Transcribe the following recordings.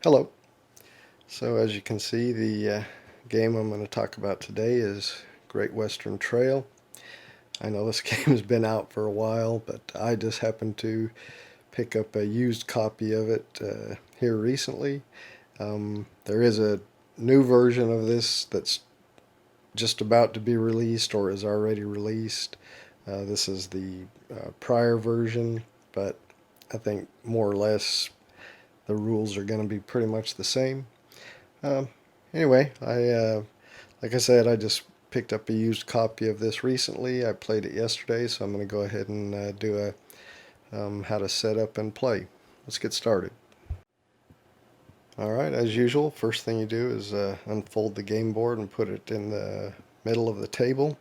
Hello. So as you can see, the game I'm going to talk about today is Great Western Trail. I know this game has been out for a while, but I just happened to pick up a used copy of it here recently. There is a new version of this that's just about to be released or is already released. This is the prior version, but I think more or less the rules are going to be pretty much the same. Um, anyway, like I said, I just picked up a used copy of this recently. I played it yesterday, so I'm going to go ahead and do a how to set up and play. Let's get started. Alright, as usual, first thing you do is unfold the game board and put it in the middle of the table.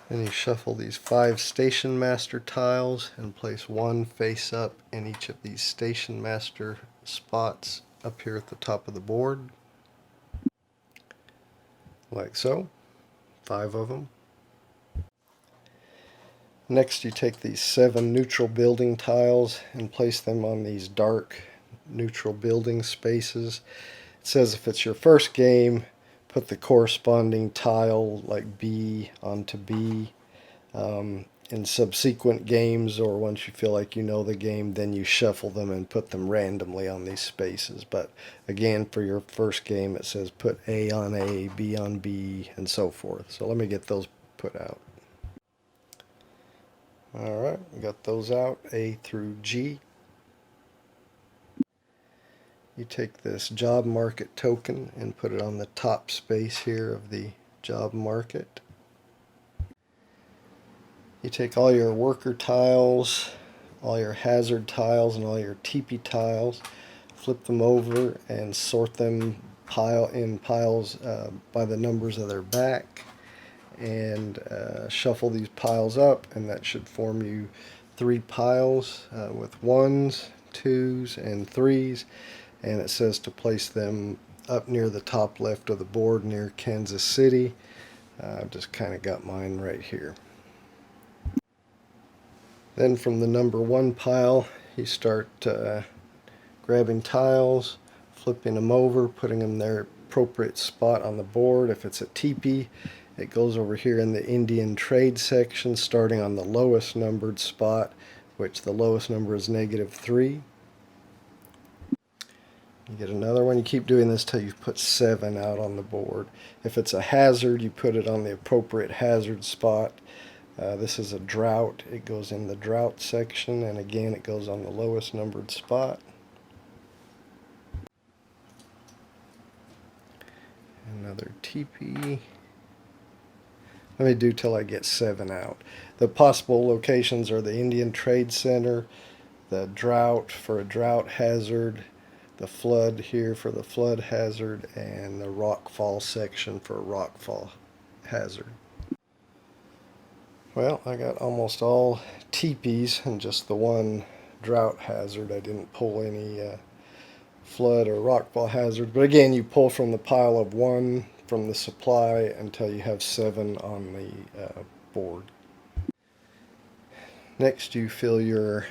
Then you shuffle these 5 Station Master tiles and place one face up in each of these Station Master spots up here at the top of the board. Like so. 5 of them. Next you take these 7 neutral building tiles and place them on these dark neutral building spaces. It says if it's your first game, put the corresponding tile like B onto B. In subsequent games, or once you feel like you know the game, then you shuffle them and put them randomly on these spaces. But again, for your first game, it says put A on A, B on B, and so forth. So let me get those put out. Alright, we got those out, A through G. You take this job market token and put it on the top space here of the job market. You take all your worker tiles, all your hazard tiles, and all your teepee tiles, flip them over and sort them in piles by the numbers of their back, and shuffle these piles up, and that should form you 3 piles with 1s, 2s, and 3s, and it says to place them up near the top left of the board near Kansas City. I've just kind of got mine right here. Then from the number 1 pile, you start grabbing tiles, flipping them over, putting them in their appropriate spot on the board. If it's a teepee, it goes over here in the Indian trade section, starting on the lowest numbered spot, which the lowest number is -3. You get another one. You keep doing this till you put 7 out on the board. If it's a hazard, you put it on the appropriate hazard spot. This is a drought. It goes in the drought section, and again it goes on the lowest numbered spot. Another teepee. Let me do till I get 7 out. The possible locations are the Indian Trade Center, the drought for a drought hazard, the flood here for the flood hazard, and the rockfall section for a rockfall hazard. Well, I got almost all teepees and just the one drought hazard. I didn't pull any flood or rockfall hazard. But again, you pull from the pile of 1 from the supply until you have 7 on the board. Next, you fill your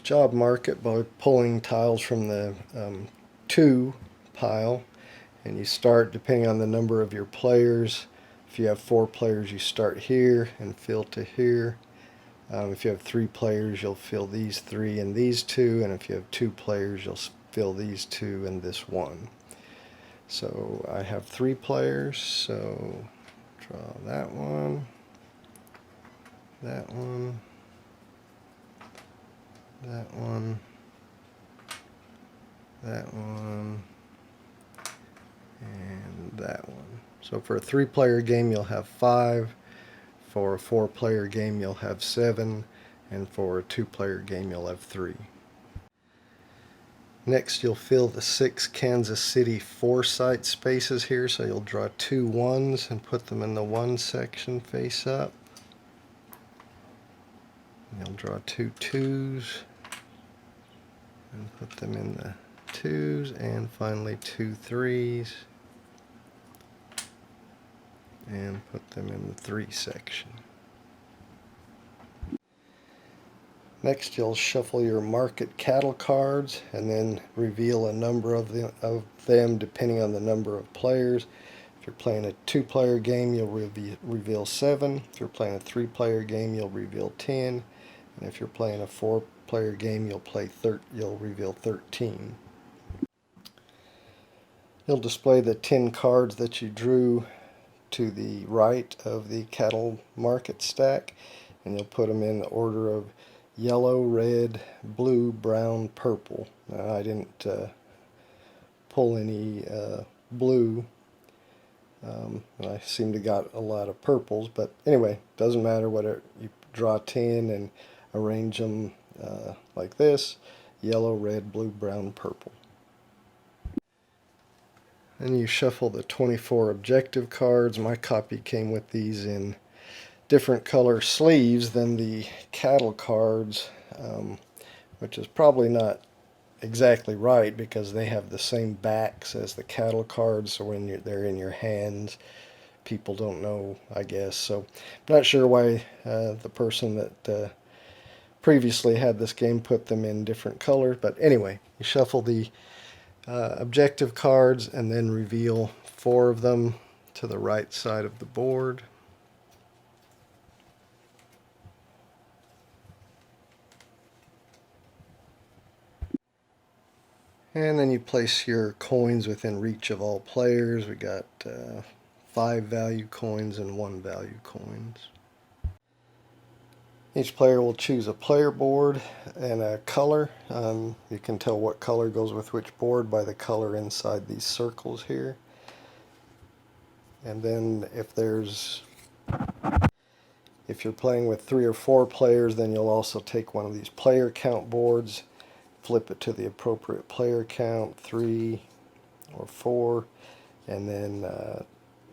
job market by pulling tiles from the 2 pile, and you start depending on the number of your players. If you have 4 players, you start here and fill to here. If you have 3 players, you'll fill these 3 and these 2, and if you have 2 players, you'll fill these 2 and this 1. So I have 3 players, so draw that one, that one, that one, that one, and that one. So for a 3-player game, you'll have 5. For a 4-player game, you'll have 7. And for a 2-player game, you'll have 3. Next, you'll fill the 6 Kansas City foresight spaces here. So you'll draw 2 1s and put them in the 1 section face up. And you'll draw 2 2s and put them in the 2s. And finally 2 3s. And put them in the 3 section. Next, you'll shuffle your market cattle cards and then reveal a number of them depending on the number of players. If you're playing a 2-player game, you'll reveal 7. If you're playing a 3-player game, you'll reveal 10. And if you're playing a 4-player game, you'll reveal 13. You'll display the 10 cards that you drew to the right of the cattle market stack, and you'll put them in the order of yellow, red, blue, brown, purple. Now, I didn't pull any blue, and I seem to got a lot of purples, but anyway, doesn't matter whether you draw 10 and arrange them like this: yellow, red, blue, brown, purple. Then you shuffle the 24 objective cards. My copy came with these in different color sleeves than the cattle cards, which is probably not exactly right because they have the same backs as the cattle cards, so when they're in your hands, people don't know, I guess. So I'm not sure why the person that previously had this game put them in different colors, but anyway, you shuffle the objective cards and then reveal 4 of them to the right side of the board. And then you place your coins within reach of all players. We got 5 value coins and 1 value coins. Each player will choose a player board and a color. You can tell what color goes with which board by the color inside these circles here. And then if you're playing with 3 or 4 players, then you'll also take one of these player count boards, flip it to the appropriate player count, 3 or 4, and then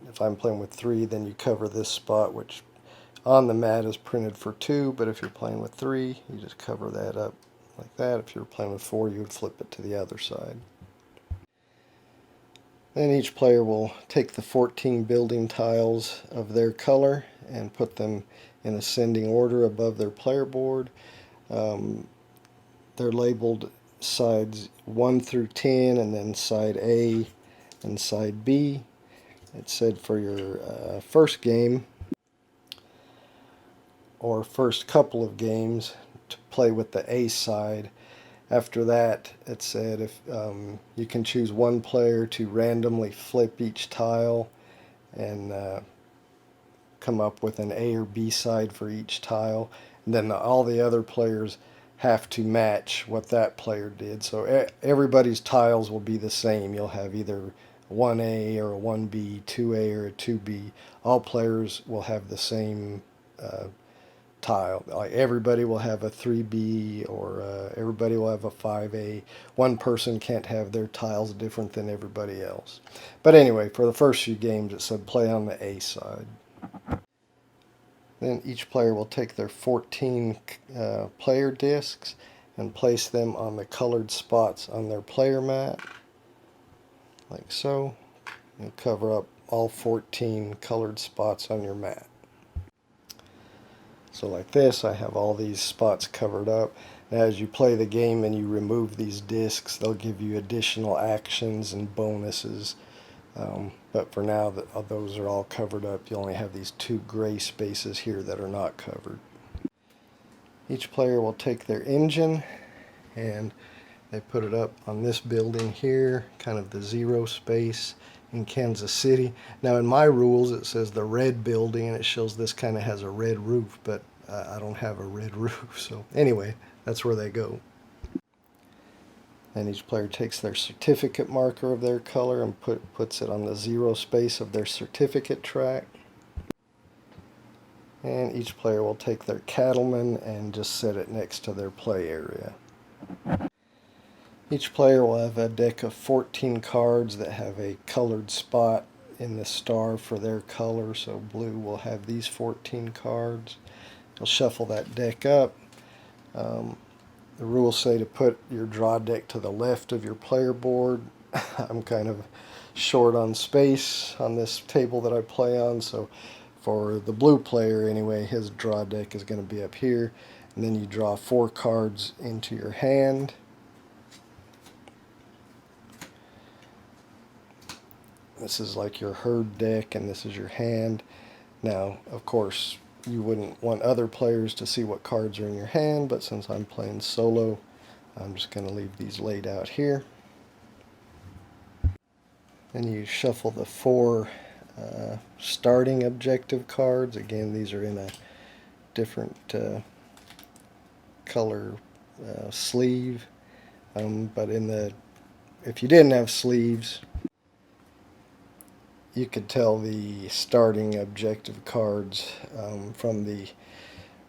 if I'm playing with 3, then you cover this spot, which on the mat is printed for 2, but if you're playing with 3, you just cover that up like that. If you're playing with 4, you would flip it to the other side. Then each player will take the 14 building tiles of their color and put them in ascending order above their player board. They're labeled sides 1 through 10, and then side A and side B. It said for your first game or first couple of games to play with the A side. After that, it said if you can choose one player to randomly flip each tile and come up with an A or B side for each tile, and then all the other players have to match what that player did. So everybody's tiles will be the same. You'll have either 1A or a 1B, 2A or a 2B. All players will have the same tile. Like everybody will have a 3B, or everybody will have a 5A. One person can't have their tiles different than everybody else. But anyway, for the first few games it said play on the A side. Then each player will take their 14 player discs and place them on the colored spots on their player mat, like so. You'll cover up all 14 colored spots on your mat. So like this, I have all these spots covered up. Now as you play the game and you remove these discs, they'll give you additional actions and bonuses. But for now, those are all covered up. You only have these 2 gray spaces here that are not covered. Each player will take their engine and they put it up on this building here, kind of the 0 space in Kansas City. Now in my rules it says the red building, and it shows this kind of has a red roof, but I don't have a red roof. So anyway, that's where they go. And each player takes their certificate marker of their color and puts it on the 0 space of their certificate track. And each player will take their cattleman and just set it next to their play area. Each player will have a deck of 14 cards that have a colored spot in the star for their color. So blue will have these 14 cards. You'll shuffle that deck up. The rules say to put your draw deck to the left of your player board. I'm kind of short on space on this table that I play on, so for the blue player anyway, his draw deck is going to be up here, And then you draw 4 cards into your hand. This is like your herd deck, and this is your hand. Now, of course, you wouldn't want other players to see what cards are in your hand, but since I'm playing solo, I'm just going to leave these laid out here. Then you shuffle the 4 starting objective cards. Again, these are in a different color sleeve, but if you didn't have sleeves, you could tell the starting objective cards from the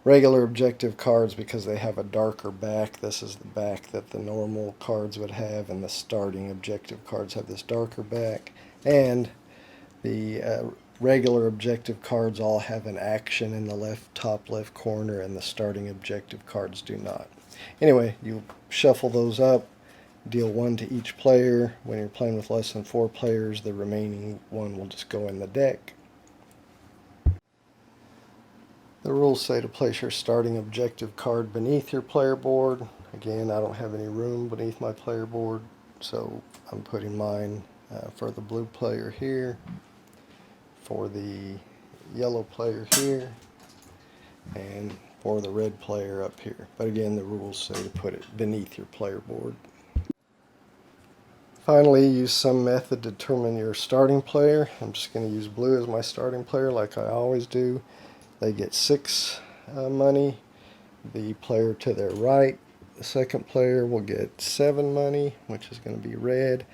regular objective cards because they have a darker back. This is the back that the normal cards would have, and the starting objective cards have this darker back. And the regular objective cards all have an action in the top left corner, and the starting objective cards do not. Anyway, you shuffle those up, deal 1 to each player. When you're playing with less than 4 players, the remaining 1 will just go in the deck. The rules say to place your starting objective card beneath your player board. Again, I don't have any room beneath my player board, so I'm putting mine for the blue player here, for the yellow player here, and for the red player up here. But again, the rules say to put it beneath your player board. Finally, use some method to determine your starting player. I'm just going to use blue as my starting player like I always do. They get 6 money. The player to their right, the second player, will get 7 money, which is going to be red.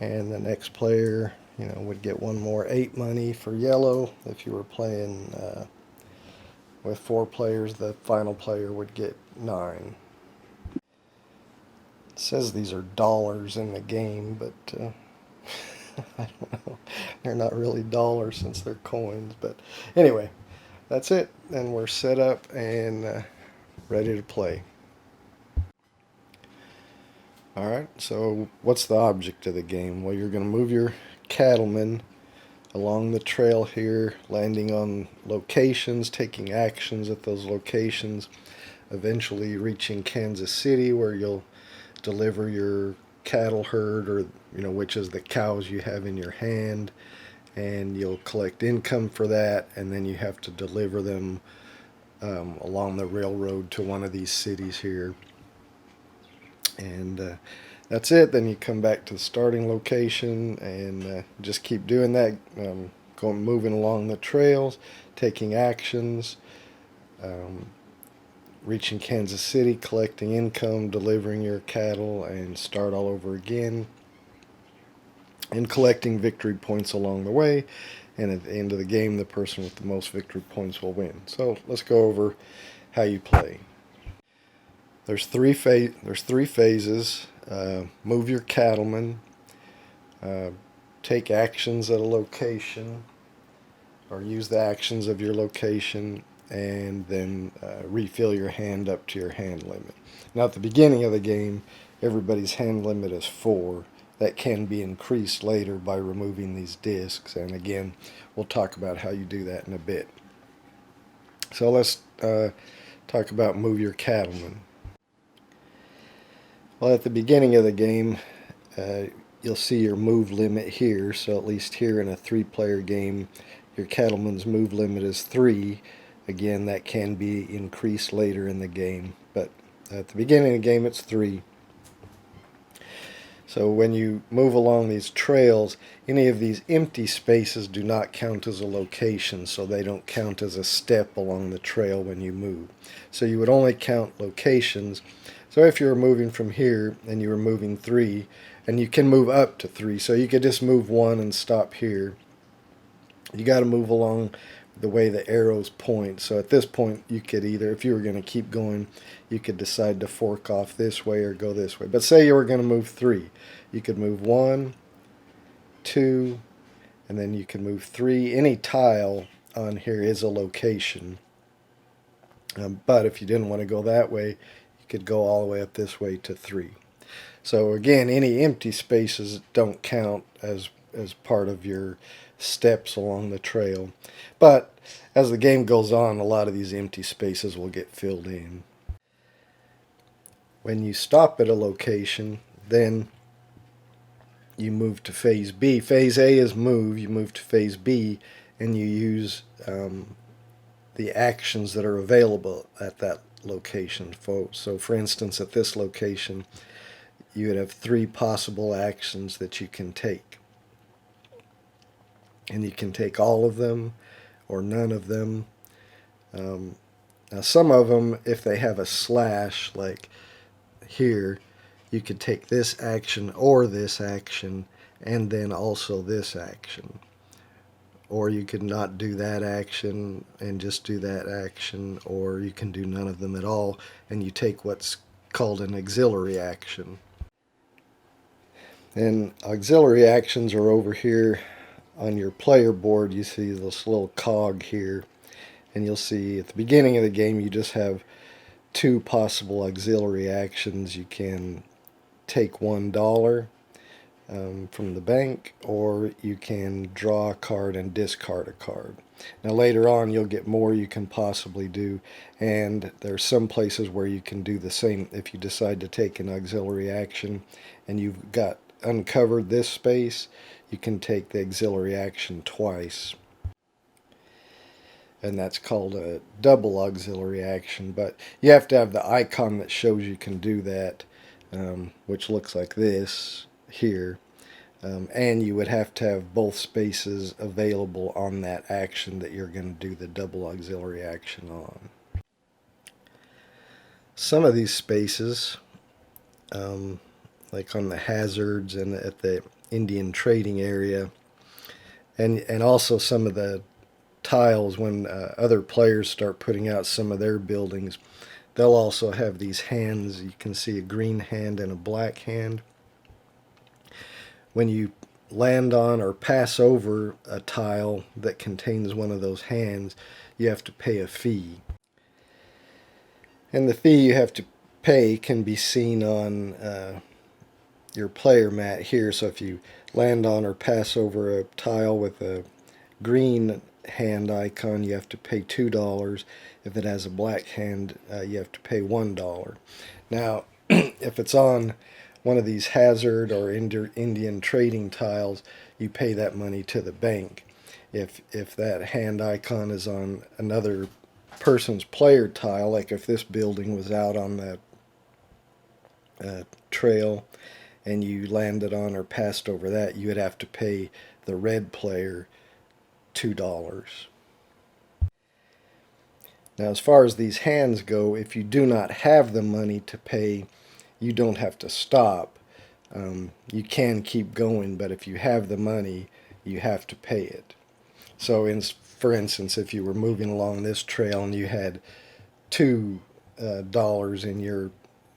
And the next player, would get 1 more 8 money for yellow. If you were playing with 4 players, the final player would get 9. It says these are dollars in the game, but I don't know. They're not really dollars since they're coins. But anyway, that's it. And we're set up and ready to play. Alright, so what's the object of the game? Well, you're going to move your cattlemen along the trail here, landing on locations, taking actions at those locations, eventually reaching Kansas City, where you'll deliver your cattle herd, or which is the cows you have in your hand, and you'll collect income for that, and then you have to deliver them along the railroad to one of these cities here. And that's it. Then you come back to the starting location and just keep doing that, moving along the trails, taking actions, reaching Kansas City, collecting income, delivering your cattle, and start all over again, and collecting victory points along the way. And at the end of the game, the person with the most victory points will win. So let's go over how you play. There's three phases. Move your cattlemen, take actions at a location, or use the actions of your location, and then refill your hand up to your hand limit. Now at the beginning of the game, everybody's hand limit is 4. That can be increased later by removing these discs, and again, we'll talk about how you do that in a bit. So let's talk about move your cattlemen. Well, at the beginning of the game, you'll see your move limit here. So at least here in a 3-player game, your cattleman's move limit is 3. Again, that can be increased later in the game, but at the beginning of the game, it's 3. So when you move along these trails, any of these empty spaces do not count as a location, so they don't count as a step along the trail when you move. So you would only count locations. So if you were moving from here and you were moving 3, and you can move up to 3, so you could just move 1 and stop here. You got to move along the way the arrows point. So at this point, you could either, if you were going to keep going, you could decide to fork off this way or go this way. But say you were going to move 3, you could move 1, 2, and then you can move 3. Any tile on here is a location. But if you didn't want to go that way, you could go all the way up this way to 3. So again, any empty spaces don't count as part of your steps along the trail. But as the game goes on, a lot of these empty spaces will get filled in. When you stop at a location, then you move to phase B. Phase A is move, you move to phase B, and you use the actions that are available at that location. So for instance, at this location, you would have 3 possible actions that you can take. And you can take all of them or none of them. Now some of them, if they have a slash, like here, you could take this action or this action and then also this action. Or you could not do that action and just do that action, or you can do none of them at all and you take what's called an auxiliary action. And auxiliary actions are over here on your player board. You see this little cog here, and you'll see at the beginning of the game you just have 2 possible auxiliary actions. You can take $1 from the bank, or you can draw a card and discard a card. Now later on you'll get more you can possibly do, and there's some places where you can do the same. If you decide to take an auxiliary action and you've got uncovered this space, you can take the auxiliary action twice, and that's called a double auxiliary action. But you have to have the icon that shows you can do that, which looks like this here. And you would have to have both spaces available on that action that you're going to do the double auxiliary action on. Some of these spaces, like on the hazards and at the Indian trading area, and also some of the tiles, when other players start putting out some of their buildings, they'll also have these hands. You can see a green hand and a black hand. When you land on or pass over a tile that contains one of those hands, you have to pay a fee. And the fee you have to pay can be seen on your player mat here. So if you land on or pass over a tile with a green hand icon, you have to pay $2. If it has a black hand, you have to pay $1. Now, if it's on one of these hazard or Indian trading tiles, you pay that money to the bank. If that hand icon is on another person's player tile, like if this building was out on the trail and you landed on or passed over that, you would have to pay the red player $2. Now, as far as these hands go, if you do not have the money to pay, you don't have to stop. You can keep going, but if you have the money, you have to pay it. So, for instance, if you were moving along this trail and you had $2 in your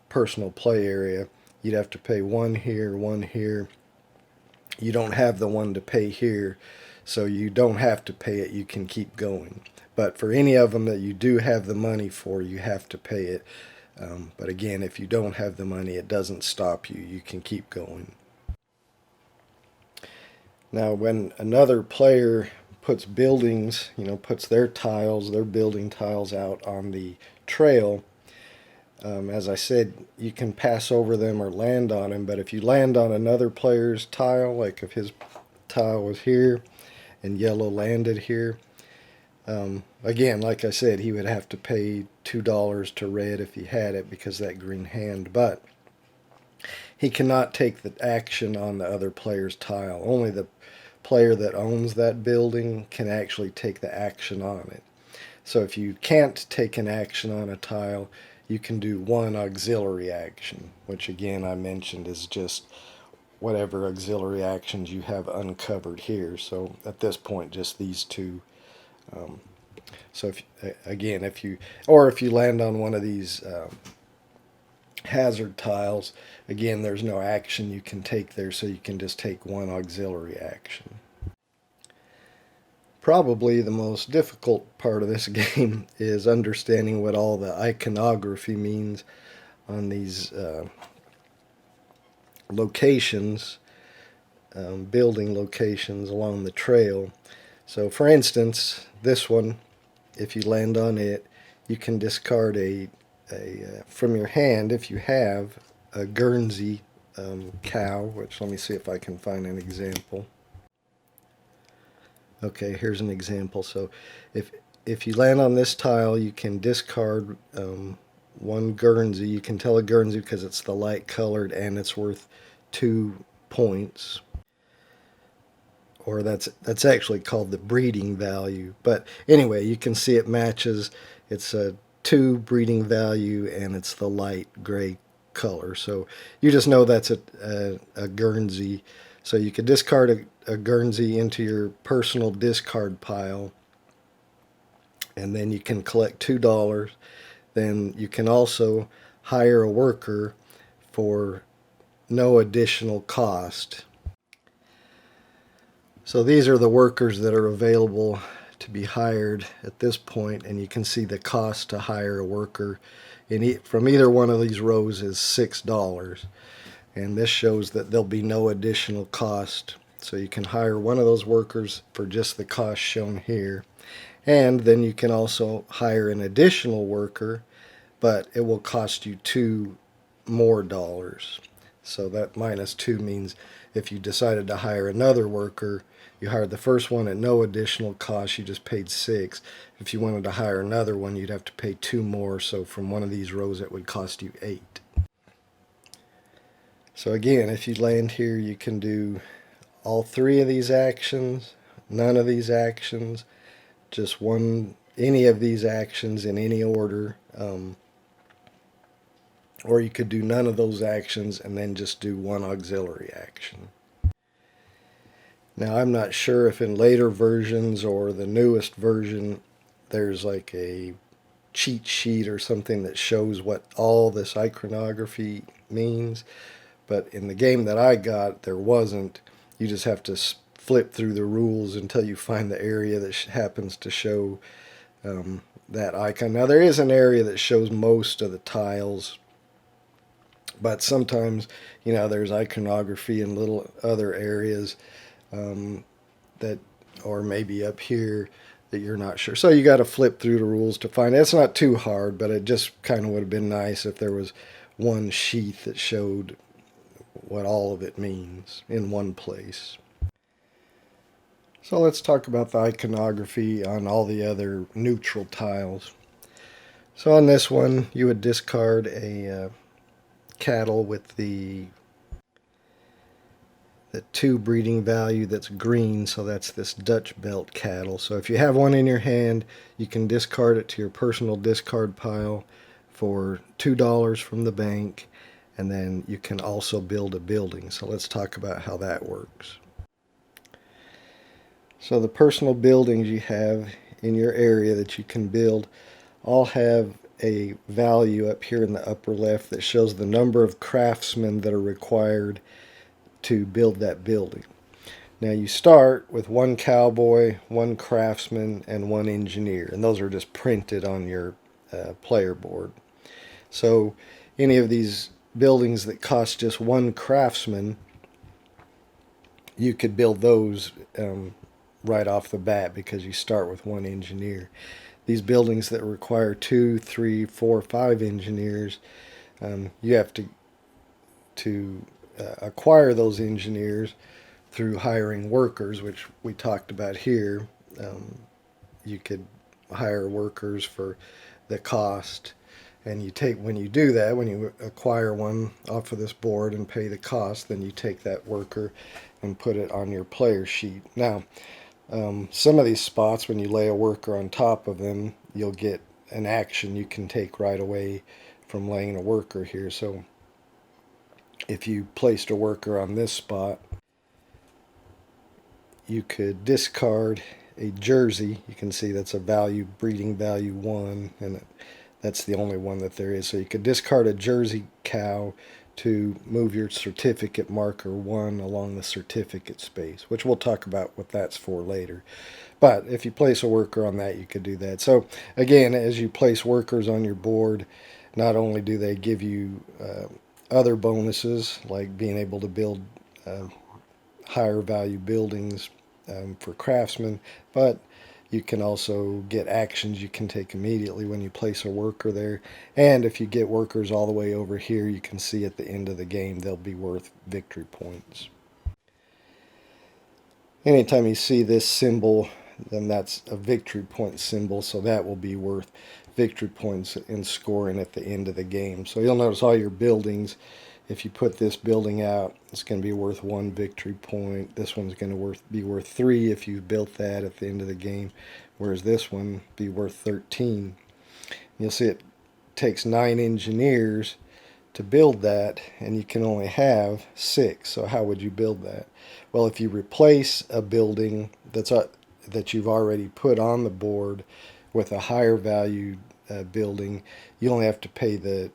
personal play area, you'd have to pay one here, one here. You don't have the one to pay here, so you don't have to pay it. You can keep going. But for any of them that you do have the money for, you have to pay it. But again, if you don't have the money, it doesn't stop you. You can keep going. Now, when another player puts buildings, puts their building tiles out on the trail, as I said, you can pass over them or land on them. But if you land on another player's tile, like if his tile was here and yellow landed here, again, like I said, he would have to pay $2 to red if he had it because of that green hand. But he cannot take the action on the other player's tile. Only the player that owns that building can actually take the action on it. So if you can't take an action on a tile, you can do one auxiliary action, which again I mentioned is just whatever auxiliary actions you have uncovered here. So at this point, just these two. So if you land on one of these hazard tiles, again, there's no action you can take there, so you can just take one auxiliary action. Probably the most difficult part of this game is understanding what all the iconography means on these locations, building locations along the trail. So for instance, this one, if you land on it, you can discard a from your hand, if you have a Guernsey cow, which let me see if I can find an example. Okay, here's an example. So if you land on this tile, you can discard one Guernsey. You can tell a Guernsey because it's the light colored and it's worth 2 points. Or that's actually called the breeding value. But anyway, you can see it matches. It's a 2 breeding value and it's the light gray color. So you just know that's a Guernsey. So you could discard a Guernsey into your personal discard pile, and then you can collect $2. Then you can also hire a worker for no additional cost. So these are the workers that are available to be hired at this point, and you can see the cost to hire a worker from either one of these rows is $6. And this shows that there'll be no additional cost. So you can hire one of those workers for just the cost shown here. And then you can also hire an additional worker, but it will cost you $2 more. So that -2 means if you decided to hire another worker, you hired the first one at no additional cost, you just paid 6. If you wanted to hire another one, you'd have to pay 2 more. So from one of these rows, it would cost you 8. So again, if you land here, you can do all 3 of these actions, none of these actions, just any of these actions in any order, or you could do none of those actions and then just do one auxiliary action. Now I'm not sure if in later versions or the newest version there's like a cheat sheet or something that shows what all this iconography means. But in the game that I got, there wasn't. You just have to flip through the rules until you find the area that happens to show that icon. Now there is an area that shows most of the tiles, but sometimes, there's iconography in little other areas that, or maybe up here, that you're not sure. So you got to flip through the rules to find it. It's not too hard, but it just kind of would have been nice if there was one sheet that showed what all of it means in one place. So let's talk about the iconography on all the other neutral tiles. So on this one, you would discard a cattle with the 2 breeding value that's green, so that's this Dutch belt cattle. So if you have one in your hand, you can discard it to your personal discard pile for $2 from the bank, and then you can also build a building. So let's talk about how that works. So the personal buildings you have in your area that you can build all have a value up here in the upper left that shows the number of craftsmen that are required to build that building. Now you start with 1 cowboy, 1 craftsman, and 1 engineer, and those are just printed on your player board. So any of these buildings that cost just 1 craftsman, you could build those right off the bat because you start with 1 engineer. These buildings that require 2, 3, 4, 5 engineers, you have to acquire those engineers through hiring workers, which we talked about here. You could hire workers for the cost, and when you do that, when you acquire one off of this board and pay the cost, then you take that worker and put it on your player sheet. Now, some of these spots, when you lay a worker on top of them, you'll get an action you can take right away from laying a worker here. So if you placed a worker on this spot, you could discard a jersey. You can see that's a breeding value 1, and that's the only one that there is. So you could discard a jersey cow to move your certificate marker 1 along the certificate space, which we'll talk about what that's for later. But if you place a worker on that, you could do that. So again, as you place workers on your board, not only do they give you other bonuses like being able to build higher value buildings for craftsmen, but You can also get actions you can take immediately when you place a worker there. And if you get workers all the way over here, you can see at the end of the game they'll be worth victory points. Anytime you see this symbol, then that's a victory point symbol, so that will be worth victory points in scoring at the end of the game. So you'll notice all your buildings, if you put this building out, it's going to be worth 1 victory point. This one's going to be worth 3 if you built that at the end of the game, whereas this one be worth 13. You'll see it takes 9 engineers to build that, and you can only have 6. So how would you build that? Well, if you replace a building that you've already put on the board with a higher value building, you only have to pay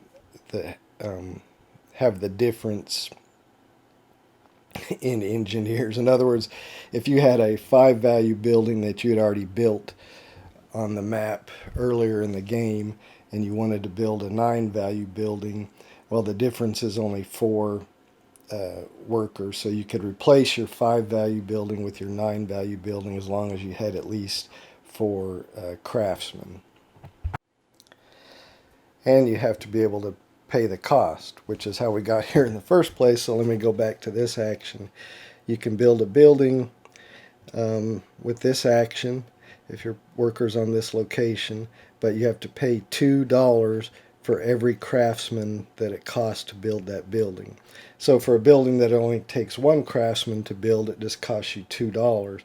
have the difference in engineers. In other words, if you had a 5 value building that you had already built on the map earlier in the game and you wanted to build a 9 value building, well, the difference is only 4 workers. So you could replace your 5 value building with your 9 value building as long as you had at least 4 craftsmen. And you have to be able to pay the cost, which is how we got here in the first place. So let me go back to this action. You can build a building with this action if your worker's on this location, but you have to pay $2 for every craftsman that it costs to build that building. So for a building that only takes 1 craftsman to build, it just costs you $2.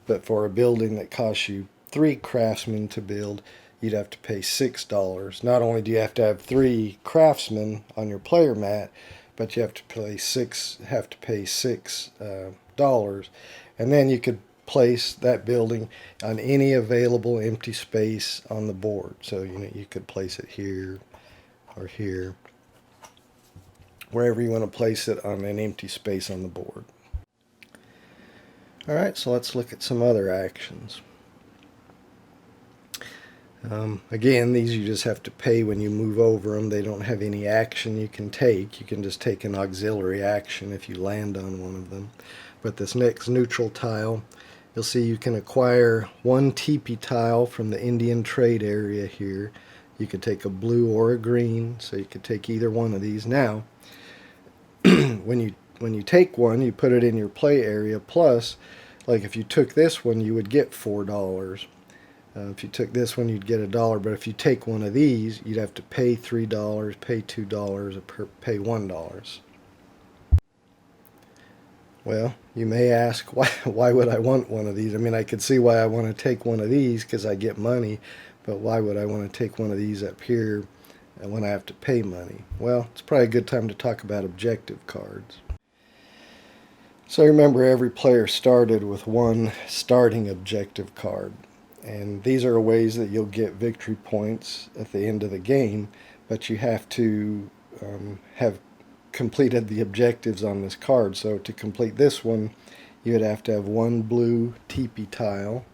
But for a building that costs you 3 craftsmen to build, you'd have to pay $6. Not only do you have to have 3 craftsmen on your player mat, but you have to pay $6 dollars, and then you could place that building on any available empty space on the board. So you could place it here or here, wherever you want to place it on an empty space on the board. All right, so let's look at some other actions. Again, these you just have to pay when you move over them. They don't have any action you can take. You can just take an auxiliary action if you land on one of them. But this next neutral tile, you'll see you can acquire 1 teepee tile from the Indian trade area here. You could take a blue or a green, so you could take either one of these. Now, when you take one, you put it in your play area, plus, like if you took this one, you would get $4. If you took this one, you'd get $1, but if you take one of these, you'd have to pay $3, pay $2, or pay $1. Well, you may ask, why would I want one of these? I mean, I could see why I want to take one of these because I get money, but why would I want to take one of these up here when I have to pay money? Well, it's probably a good time to talk about objective cards. So remember, every player started with 1 starting objective card. And these are ways that you'll get victory points at the end of the game, but you have to have completed the objectives on this card. So to complete this one, you would have to have 1 blue teepee tile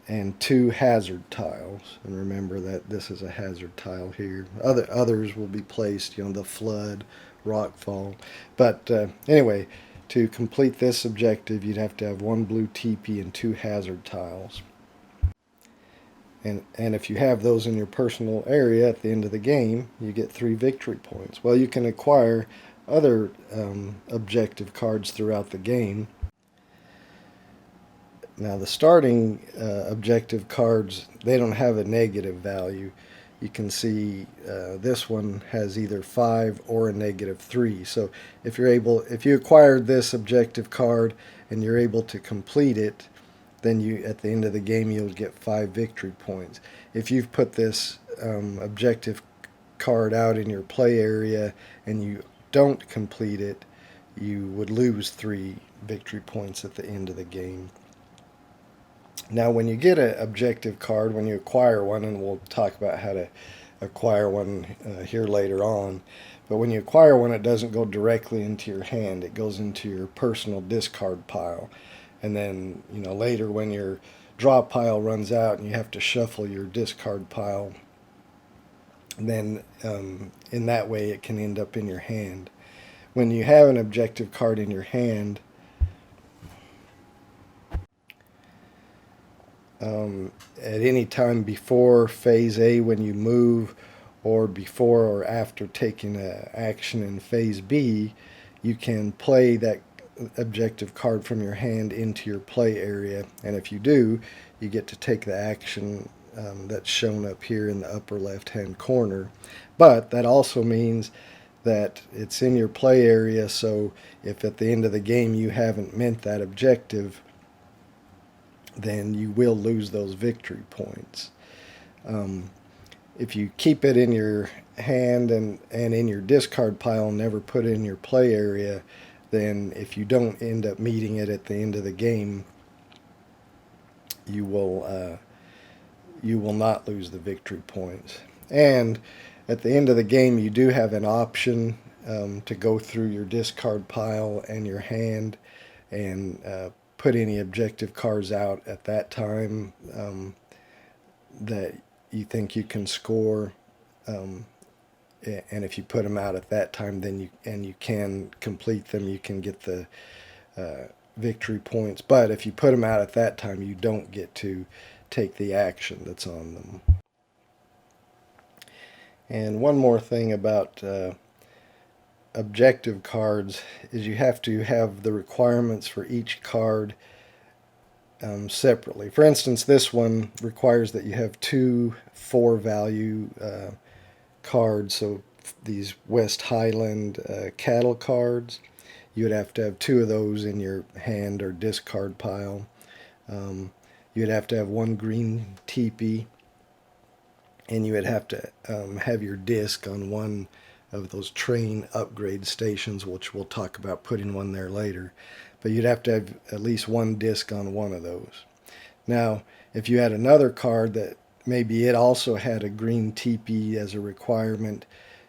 and 2 hazard tiles. And remember that this is a hazard tile here. Others will be placed, the flood, rockfall. But anyway, to complete this objective, you'd have to have 1 blue teepee and 2 hazard tiles. And if you have those in your personal area at the end of the game, you get 3 victory points. Well, you can acquire other objective cards throughout the game. Now, the starting objective cards, they don't have a negative value. You can see this one has either 5 or a -3. So if you acquired this objective card and you're able to complete it, then at the end of the game you'll get 5 victory points. If you've put this objective card out in your play area and you don't complete it, you would lose 3 victory points at the end of the game. Now, when you get an objective card, when you acquire one, and we'll talk about how to acquire one here later on, but when you acquire one, it doesn't go directly into your hand. It goes into your personal discard pile. And then, later when your draw pile runs out and you have to shuffle your discard pile, then in that way it can end up in your hand. When you have an objective card in your hand, at any time before phase A when you move, or before or after taking an action in phase B, you can play that objective card from your hand into your play area. And if you do, you get to take the action that's shown up here in the upper left hand corner. But that also means that it's in your play area, so if at the end of the game you haven't met that objective, then you will lose those victory points. If you keep it in your hand and in your discard pile and never put it in your play area, then if you don't end up meeting it at the end of the game, you will not lose the victory points. And at the end of the game, you do have an option to go through your discard pile and your hand and put any objective cards out at that time that you think you can score. And if you put them out at that time, then you can complete them, you can get the victory points. But if you put them out at that time, you don't get to take the action that's on them. And one more thing about objective cards is you have to have the requirements for each card separately. For instance, this one requires that you have 2 4-value cards. So these West Highland cattle cards, you would have to have 2 of those in your hand or discard pile. You'd have to have 1 green teepee, and you would have to have your disc on one of those train upgrade stations, which we'll talk about putting one there later. But you'd have to have at least 1 disc on one of those. Now, if you had another card that maybe it also had a green teepee as a requirement,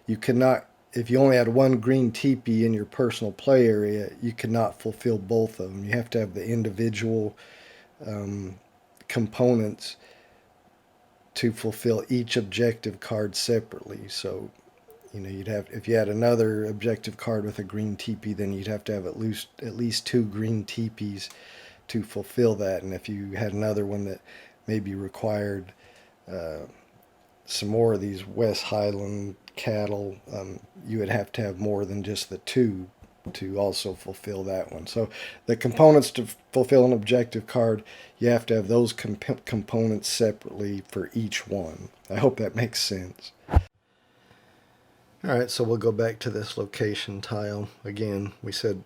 you could not, if you only had 1 green teepee in your personal play area, you could not fulfill both of them. You have to have the individual components to fulfill each objective card separately. So, you'd have, if you had another objective card with a green teepee, then you'd have to have at least 2 green teepees to fulfill that. And if you had another one that maybe required some more of these West Highland cattle, you would have to have more than just the 2 to also fulfill that one. So the components to fulfill an objective card, you have to have those components separately for each one. I hope that makes sense. Alright, so we'll go back to this location tile. Again, we said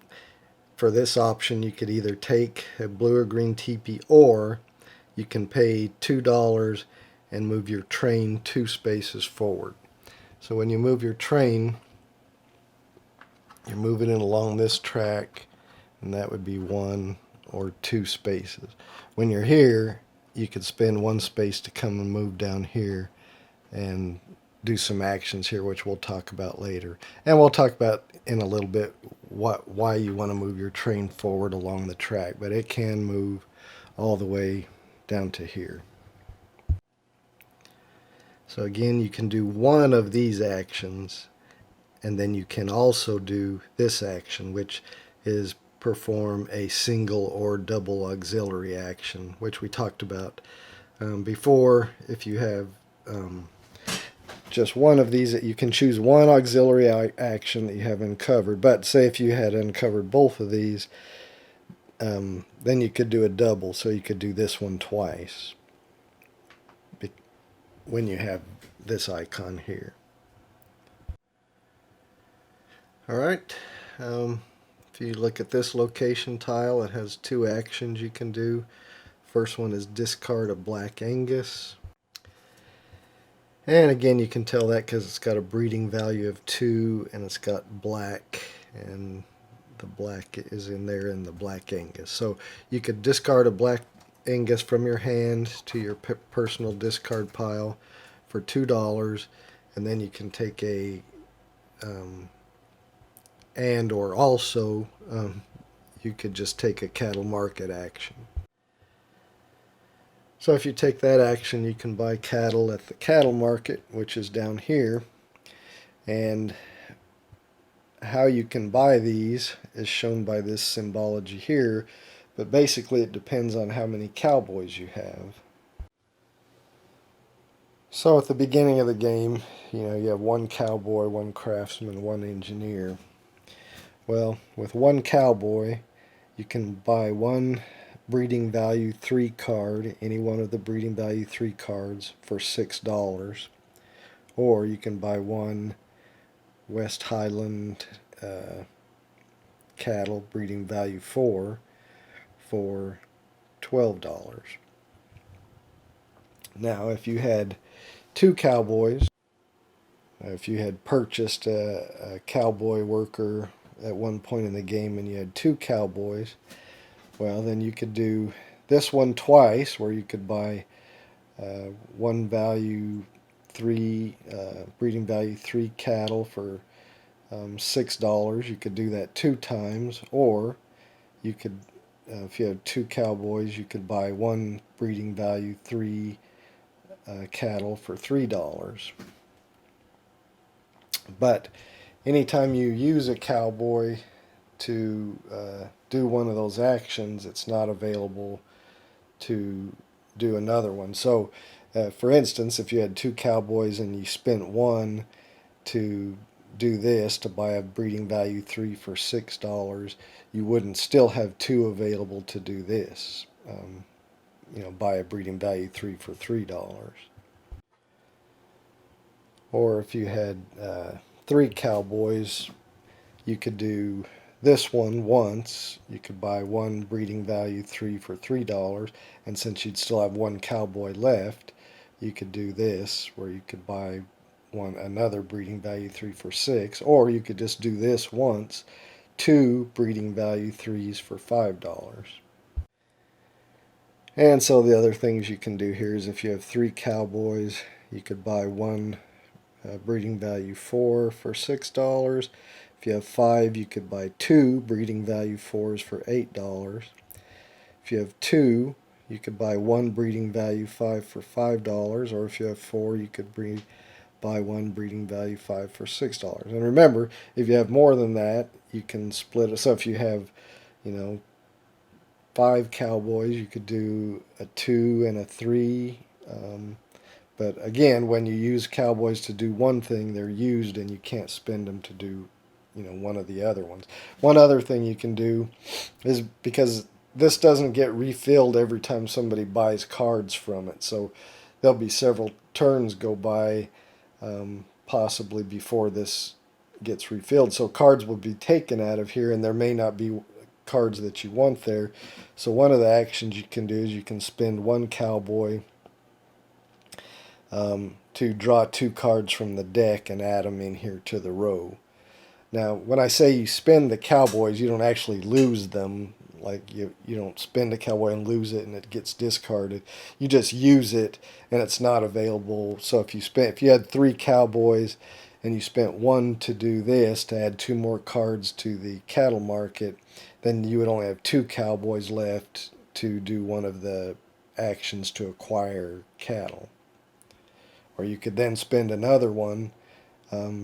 for this option you could either take a blue or green teepee, or you can pay $2 and move your train 2 spaces forward. So when you move your train, you're moving it along this track, and that would be 1 or 2 spaces. When you're here, you could spend 1 space to come and move down here and do some actions here, which we'll talk about later. And we'll talk about in a little bit why you want to move your train forward along the track, but it can move all the way down to here. So again, you can do one of these actions, and then you can also do this action, which is perform a single or double auxiliary action, which we talked about before. If you have just one of these, you can choose one auxiliary action that you have uncovered. But say if you had uncovered both of these, then you could do a double. So you could do this one twice when you have this icon here. Alright, if you look at this location tile, it has 2 actions you can do. First one is discard a black Angus. And again, you can tell that because it's got a breeding value of 2, and it's got black, and the black is in there in the black Angus. So you could discard a black Angus from your hand to your personal discard pile for $2, and then you can take a or also you could just take a cattle market action. So if you take that action, you can buy cattle at the cattle market, which is down here. And how you can buy these is shown by this symbology here, but basically it depends on how many cowboys you have. So at the beginning of the game, you have one cowboy, one craftsman, one engineer. Well, with one cowboy, you can buy one breeding value 3 card, any one of the breeding value 3 cards for $6. Or you can buy one West Highland cattle breeding value 4 for $12. Now, if you had two cowboys, if you had purchased a cowboy worker at one point in the game and you had two cowboys, well, then you could do this one twice, where you could buy one value 3 breeding value 3 cattle for $6. You could do that 2 times, or you could, if you have two cowboys, you could buy one breeding value 3 cattle for $3. But anytime you use a cowboy to do one of those actions, it's not available to do another one. So, for instance, if you had two cowboys and you spent one to do this, to buy a breeding value 3 for $6, you wouldn't still have two available to do this. Buy a breeding value 3 for $3. Or if you had three cowboys, you could do this one once. You could buy one breeding value 3 for $3, and since you'd still have one cowboy left, you could do this, where you could buy another breeding value 3 for $6, or you could just do this once, two breeding value 3s for $5. And so the other things you can do here is, if you have three cowboys, you could buy one breeding value 4 for $6. If you have 5, you could buy two breeding value 4s for $8. If you have 2, you could buy one breeding value 5 for $5. Or if you have 4, you could buy one breeding value 5 for $6. And remember, if you have more than that, you can split it. So if you have, 5 cowboys, you could do a 2 and a 3. But again, when you use cowboys to do one thing, they're used and you can't spend them to do, one of the other ones. One other thing you can do is, because this doesn't get refilled every time somebody buys cards from it, so there'll be several turns go by, possibly before this gets refilled. So cards will be taken out of here, and there may not be cards that you want there. So one of the actions you can do is you can spend one cowboy to draw 2 cards from the deck and add them in here to the row. Now, when I say you spend the cowboys, you don't actually lose them. Like, you don't spend a cowboy and lose it and it gets discarded. You just use it and it's not available. So if you had 3 cowboys and you spent one to do this, to add 2 more cards to the cattle market, then you would only have 2 cowboys left to do one of the actions to acquire cattle. Or you could then spend another one,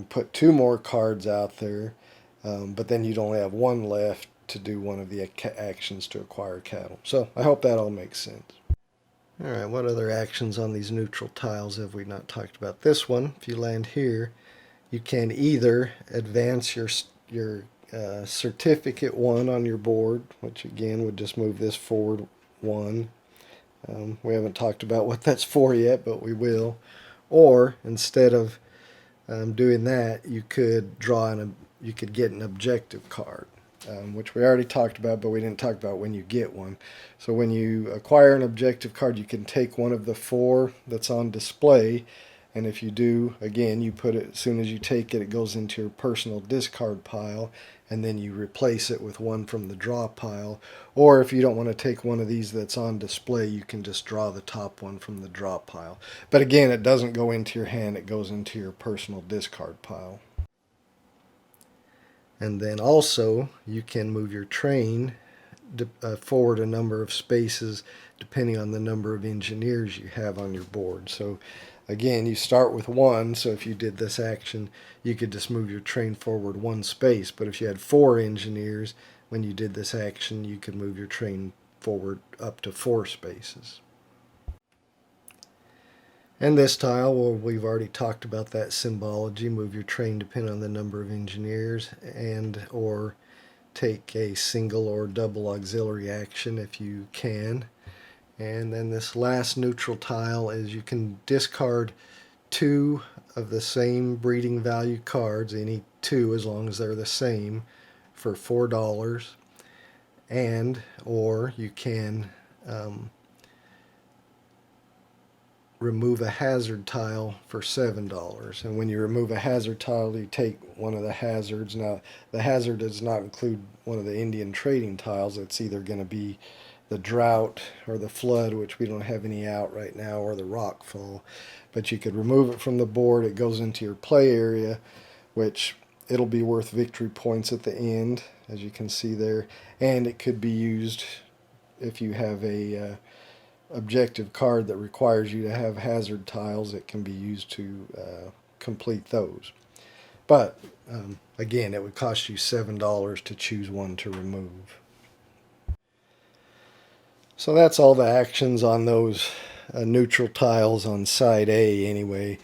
put 2 more cards out there, but then you'd only have 1 left to do one of the actions to acquire cattle. So I hope that all makes sense. Alright, what other actions on these neutral tiles have we not talked about? This one, if you land here, you can either advance your certificate 1 on your board, which again would just move this forward 1. We haven't talked about what that's for yet, but we will. Or instead of doing that, you could get an objective card, which we already talked about, but we didn't talk about when you get one. So when you acquire an objective card, you can take one of the 4 that's on display, and if you do, again, you put it, as soon as you take it, it goes into your personal discard pile, and then you replace it with one from the draw pile. Or if you don't want to take one of these that's on display, you can just draw the top one from the draw pile. But again, it doesn't go into your hand, it goes into your personal discard pile. And then also, you can move your train forward a number of spaces depending on the number of engineers you have on your board. So again, you start with 1, so if you did this action, you could just move your train forward 1 space. But if you had 4 engineers, when you did this action, you could move your train forward up to 4 spaces. And this tile, well, we've already talked about that symbology. Move your train depending on the number of engineers, and or take a single or double auxiliary action if you can. And then this last neutral tile is you can discard two of the same breeding value cards, any two as long as they're the same, for $4. And or you can remove a hazard tile for $7. And when you remove a hazard tile, you take one of the hazards. Now, the hazard does not include one of the Indian trading tiles. It's either going to be the drought or the flood, which we don't have any out right now, or the rock fall. But you could remove it from the board. It goes into your play area, which it'll be worth victory points at the end, as you can see there. And it could be used if you have a objective card that requires you to have hazard tiles. It can be used to complete those. But again, it would cost you $7 to choose one to remove. So that's all the actions on those neutral tiles on side A anyway.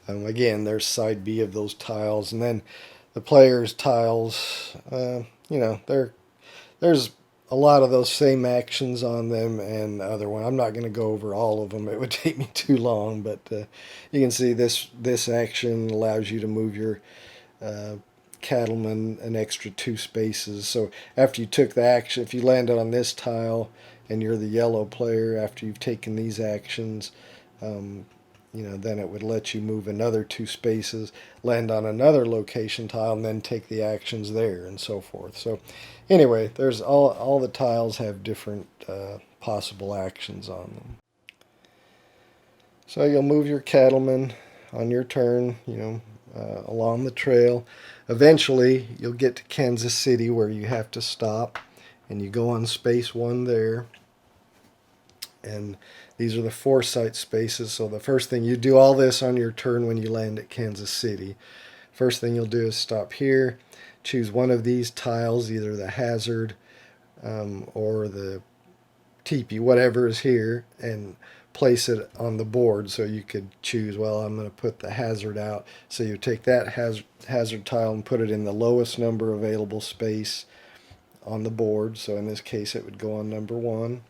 Again, there's side B of those tiles, and then the player's tiles, there's a lot of those same actions on them and other one. I'm not going to go over all of them. It would take me too long, but you can see this action allows you to move your cattleman an extra 2 spaces. So after you took the action, if you landed on this tile and you're the yellow player, after you've taken these actions, then it would let you move another 2 spaces, land on another location tile, and then take the actions there, and so forth. So anyway, there's all the tiles have different possible actions on them. So you'll move your cattleman on your turn, along the trail. Eventually, you'll get to Kansas City where you have to stop, and you go on space 1 there. And these are the foresight spaces. So the first thing, you do all this on your turn when you land at Kansas City. First thing you'll do is stop here, choose one of these tiles, either the hazard or the teepee, whatever is here, and place it on the board. So you could choose, well, I'm going to put the hazard out. So you take that hazard tile and put it in the lowest number available space on the board. So in this case, it would go on number 1.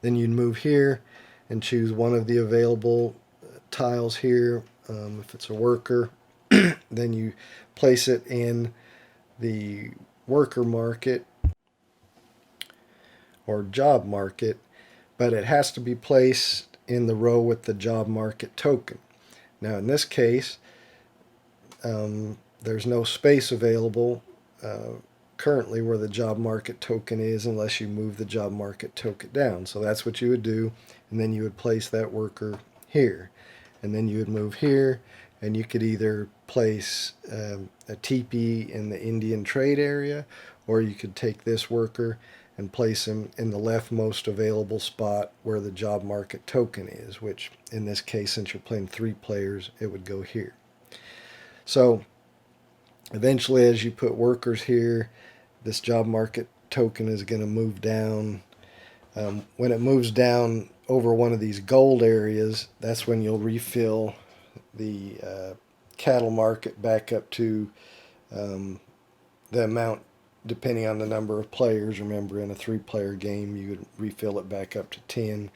Then you'd move here and choose one of the available tiles here. If it's a worker, then you place it in the worker market or job market, but it has to be placed in the row with the job market token. Now in this case, there's no space available currently where the job market token is unless you move the job market token down. So that's what you would do, and then you would place that worker here, and then you would move here, and you could either place a teepee in the Indian trade area, or you could take this worker and place him in the leftmost available spot where the job market token is, which in this case, since you're playing 3 players, it would go here. So eventually, as you put workers here, this job market token is going to move down. When it moves down over one of these gold areas, that's when you'll refill the cattle market back up to the amount, depending on the number of players. Remember, in a 3-player game, you would refill it back up to 10.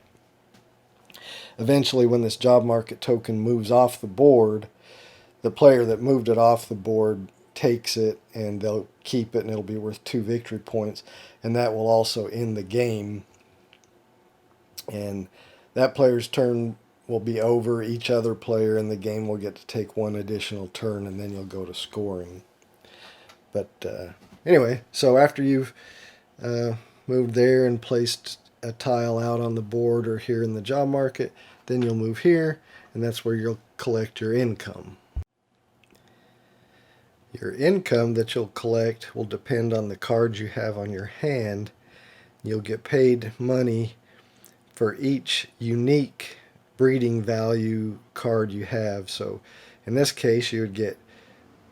Eventually, when this job market token moves off the board, the player that moved it off the board takes it, and they'll keep it, and it'll be worth 2 victory points, and that will also end the game. And that player's turn will be over. Each other player in the game will get to take 1 additional turn, and then you'll go to scoring. But anyway, so after you've moved there and placed a tile out on the board or here in the job market, then you'll move here, and that's where you'll collect your income. Your income that you'll collect will depend on the cards you have on your hand. You'll get paid money for each unique breeding value card you have. So in this case, you would get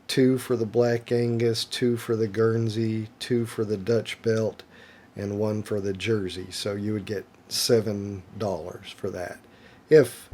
2 for the Black Angus, 2 for the Guernsey, 2 for the Dutch Belt, and 1 for the Jersey. So you would get $7 for that. If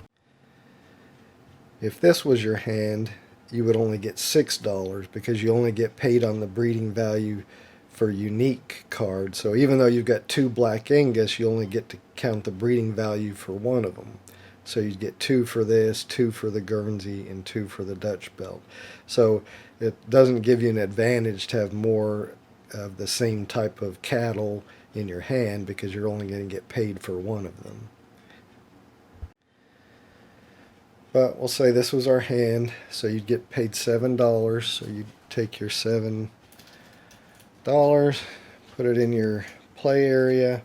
If this was your hand, you would only get $6 because you only get paid on the breeding value for unique cards. So even though you've got 2 Black Angus, you only get to count the breeding value for one of them. So you'd get 2 for this, 2 for the Guernsey, and 2 for the Dutch belt. So it doesn't give you an advantage to have more of the same type of cattle in your hand because you're only going to get paid for one of them. But we'll say this was our hand, so you'd get paid $7. So you'd take your $7, put it in your play area.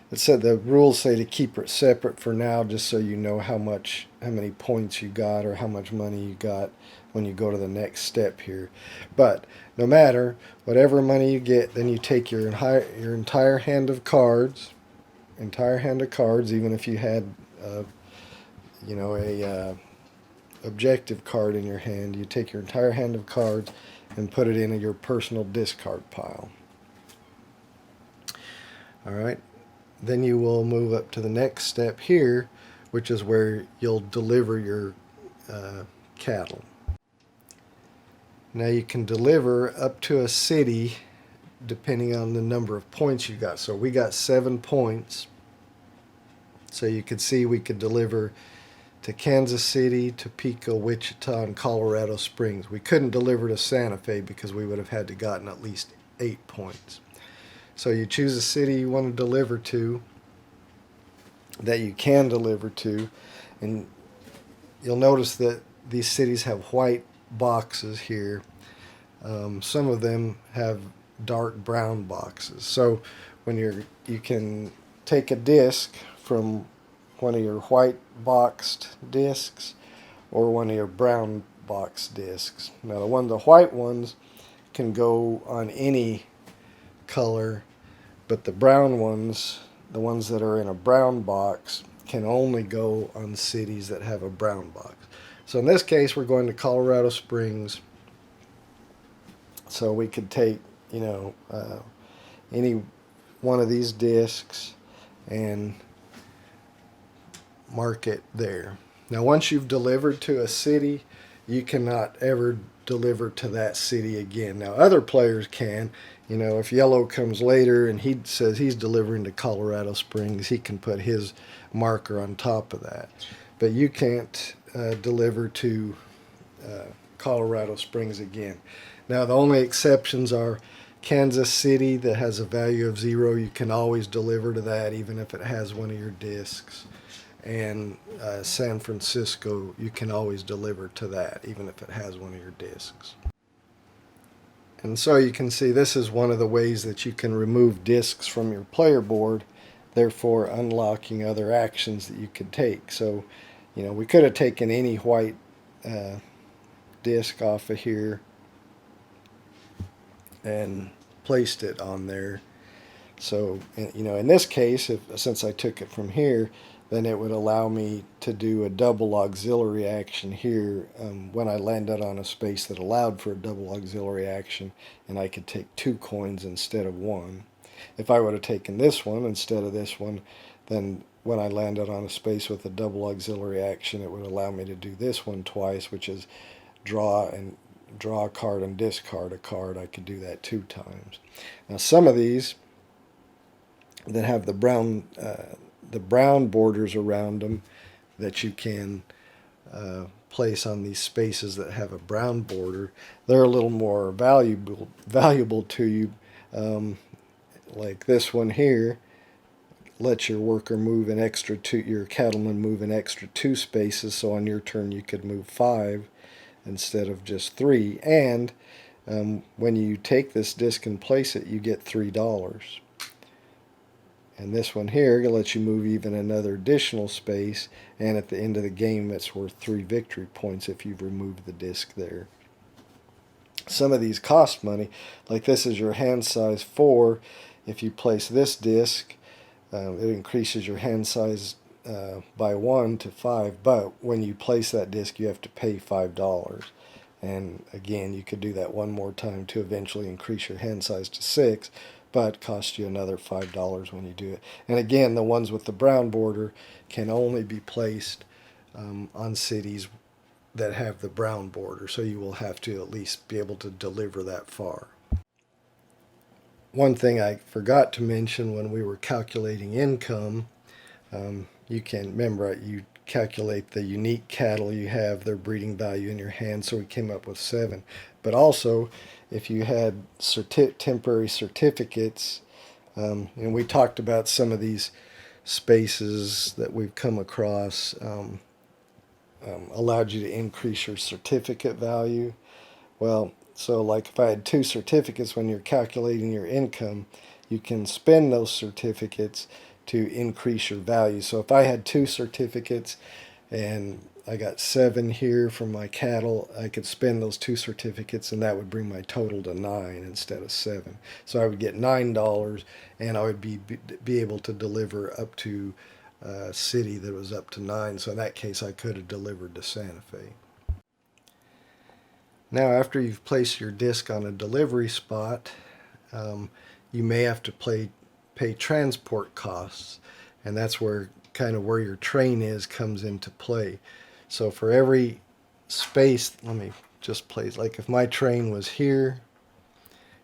It said the rules say to keep it separate for now, just so you know how many points you got or how much money you got when you go to the next step here. But no matter, whatever money you get, then you take your entire hand of cards, even if you had a objective card in your hand. You take your entire hand of cards and put it in your personal discard pile. All right. Then you will move up to the next step here, which is where you'll deliver your cattle. Now you can deliver up to a city depending on the number of points you got. So we got 7 points. So you could see we could deliver to Kansas City, Topeka, Wichita, and Colorado Springs. We couldn't deliver to Santa Fe because we would have had to gotten at least 8 points. So you choose a city you want to deliver to, that you can deliver to, and you'll notice that these cities have white boxes here. Some of them have dark brown boxes. So when you can take a disc from one of your white boxed discs or one of your brown boxed discs. Now the white ones can go on any color, but the brown ones, the ones that are in a brown box, can only go on cities that have a brown box. So in this case, we're going to Colorado Springs. So we could take, any one of these discs and mark it there. Now once you've delivered to a city, you cannot ever deliver to that city again. Now other players can. If yellow comes later and he says he's delivering to Colorado Springs, he can put his marker on top of that. But you can't deliver to Colorado Springs again. Now the only exceptions are Kansas City that has a value of 0. You can always deliver to that even if it has one of your discs. And San Francisco, you can always deliver to that even if it has one of your discs. And so you can see this is one of the ways that you can remove discs from your player board, therefore unlocking other actions that you could take. So, we could have taken any white disc off of here and placed it on there. So, in this case, since I took it from here, then it would allow me to do a double auxiliary action here when I landed on a space that allowed for a double auxiliary action, and I could take 2 coins instead of 1. If I would have taken this one instead of this one, then when I landed on a space with a double auxiliary action, it would allow me to do this one twice, which is draw a card and discard a card. I could do that 2 times. Now some of these that have the brown borders around them that you can place on these spaces that have a brown border, they're a little more valuable to you. Like this one here lets your worker move an extra 2, your cattleman move an extra 2 spaces, so on your turn you could move 5 instead of just 3. And when you take this disc and place it, you get $3. And this one here lets you move even another additional space, and at the end of the game it's worth 3 victory points if you've removed the disc there. Some of these cost money, like this is your hand size 4. If you place this disc, it increases your hand size by 1 to 5, but when you place that disc you have to pay $5. And again, you could do that one more time to eventually increase your hand size to 6, but cost you another $5 when you do it. And again, the ones with the brown border can only be placed on cities that have the brown border, so you will have to at least be able to deliver that far. One thing I forgot to mention when we were calculating income, you can remember you calculate the unique cattle you have, their breeding value in your hand, so we came up with 7. But also, if you had temporary certificates, and we talked about some of these spaces that we've come across, allowed you to increase your certificate value. Well, so like if I had 2 certificates, when you're calculating your income, you can spend those certificates to increase your value. So if I had 2 certificates and I got 7 here from my cattle, I could spend those 2 certificates and that would bring my total to 9 instead of 7. So I would get $9 and I would be able to deliver up to a city that was up to 9. So in that case I could have delivered to Santa Fe. Now after you've placed your disc on a delivery spot, you may have to pay transport costs, and that's where kind of where your train comes into play. So for every space, let me just place, like if my train was here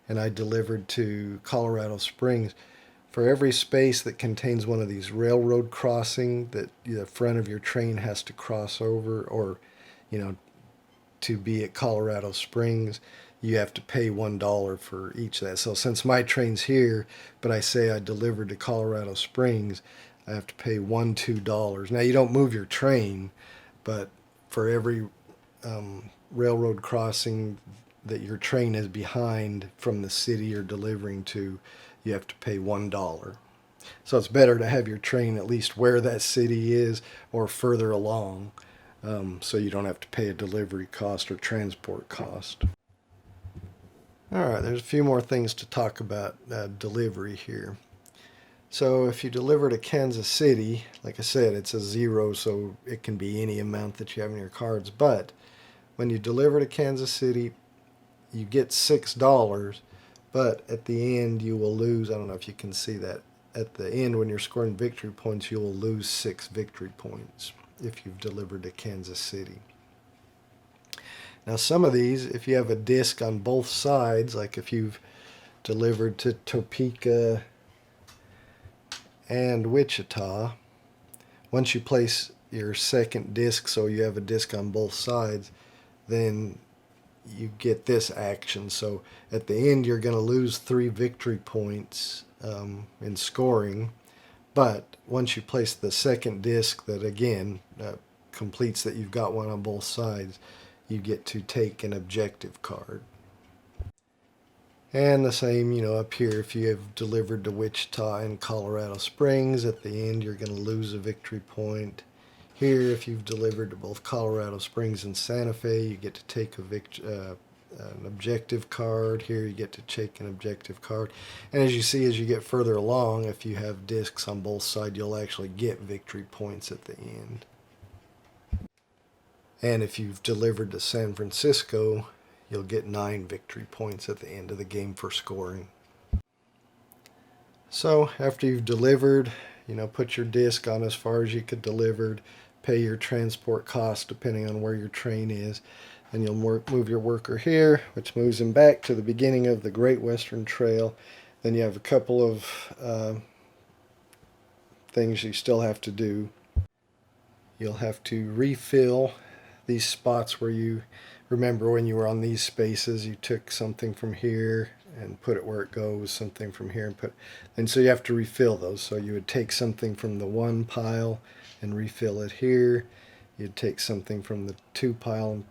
and I delivered to Colorado Springs, for every space that contains one of these railroad crossing that the front of your train has to cross over, or to be at Colorado Springs, you have to pay $1 for each of that. So since my train's here, but I say I delivered to Colorado Springs, I have to pay $2. Now you don't move your train, but for every railroad crossing that your train is behind from the city you're delivering to, you have to pay $1. So it's better to have your train at least where that city is or further along, so you don't have to pay a delivery cost or transport cost. All right, there's a few more things to talk about delivery here. So if you deliver to Kansas City, like I said, it's a 0, so it can be any amount that you have in your cards. But when you deliver to Kansas City, you get $6, but at the end you will lose, I don't know if you can see that, at the end when you're scoring victory points, you will lose 6 victory points if you've delivered to Kansas City. Now some of these, if you have a disc on both sides, like if you've delivered to Topeka and Wichita, once you place your second disc, so you have a disc on both sides, then you get this action. So at the end you're going to lose 3 victory points in scoring, but once you place the second disc that again completes that you've got one on both sides, you get to take an objective card. And the same, up here, if you have delivered to Wichita and Colorado Springs, at the end you're going to lose a victory point. Here, if you've delivered to both Colorado Springs and Santa Fe, you get to take an objective card. Here you get to take an objective card. And as you see, as you get further along, if you have discs on both sides, you'll actually get victory points at the end. And if you've delivered to San Francisco, you'll get 9 victory points at the end of the game for scoring. So after you've delivered, put your disc on as far as you could deliver, pay your transport costs depending on where your train is, and you'll move your worker here, which moves him back to the beginning of the Great Western Trail. Then you have a couple of things you still have to do. You'll have to refill these spots where you remember when you were on these spaces, you took something from here and put it where it goes, something from here and so you have to refill those. So you would take something from the 1 pile and refill it here. You'd take something from the 2 pile and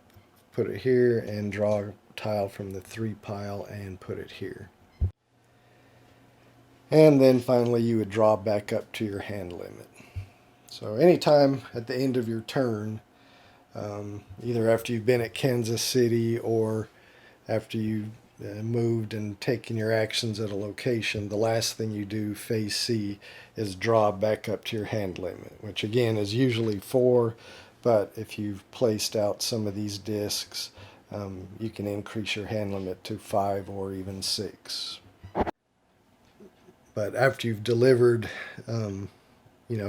put it here, and draw a tile from the 3 pile and put it here. And then finally you would draw back up to your hand limit. So anytime at the end of your turn, either after you've been at Kansas City or after you moved and taken your actions at a location, the last thing you do, phase C, is draw back up to your hand limit, which again is usually 4, but if you've placed out some of these discs, you can increase your hand limit to 5 or even 6. But after you've delivered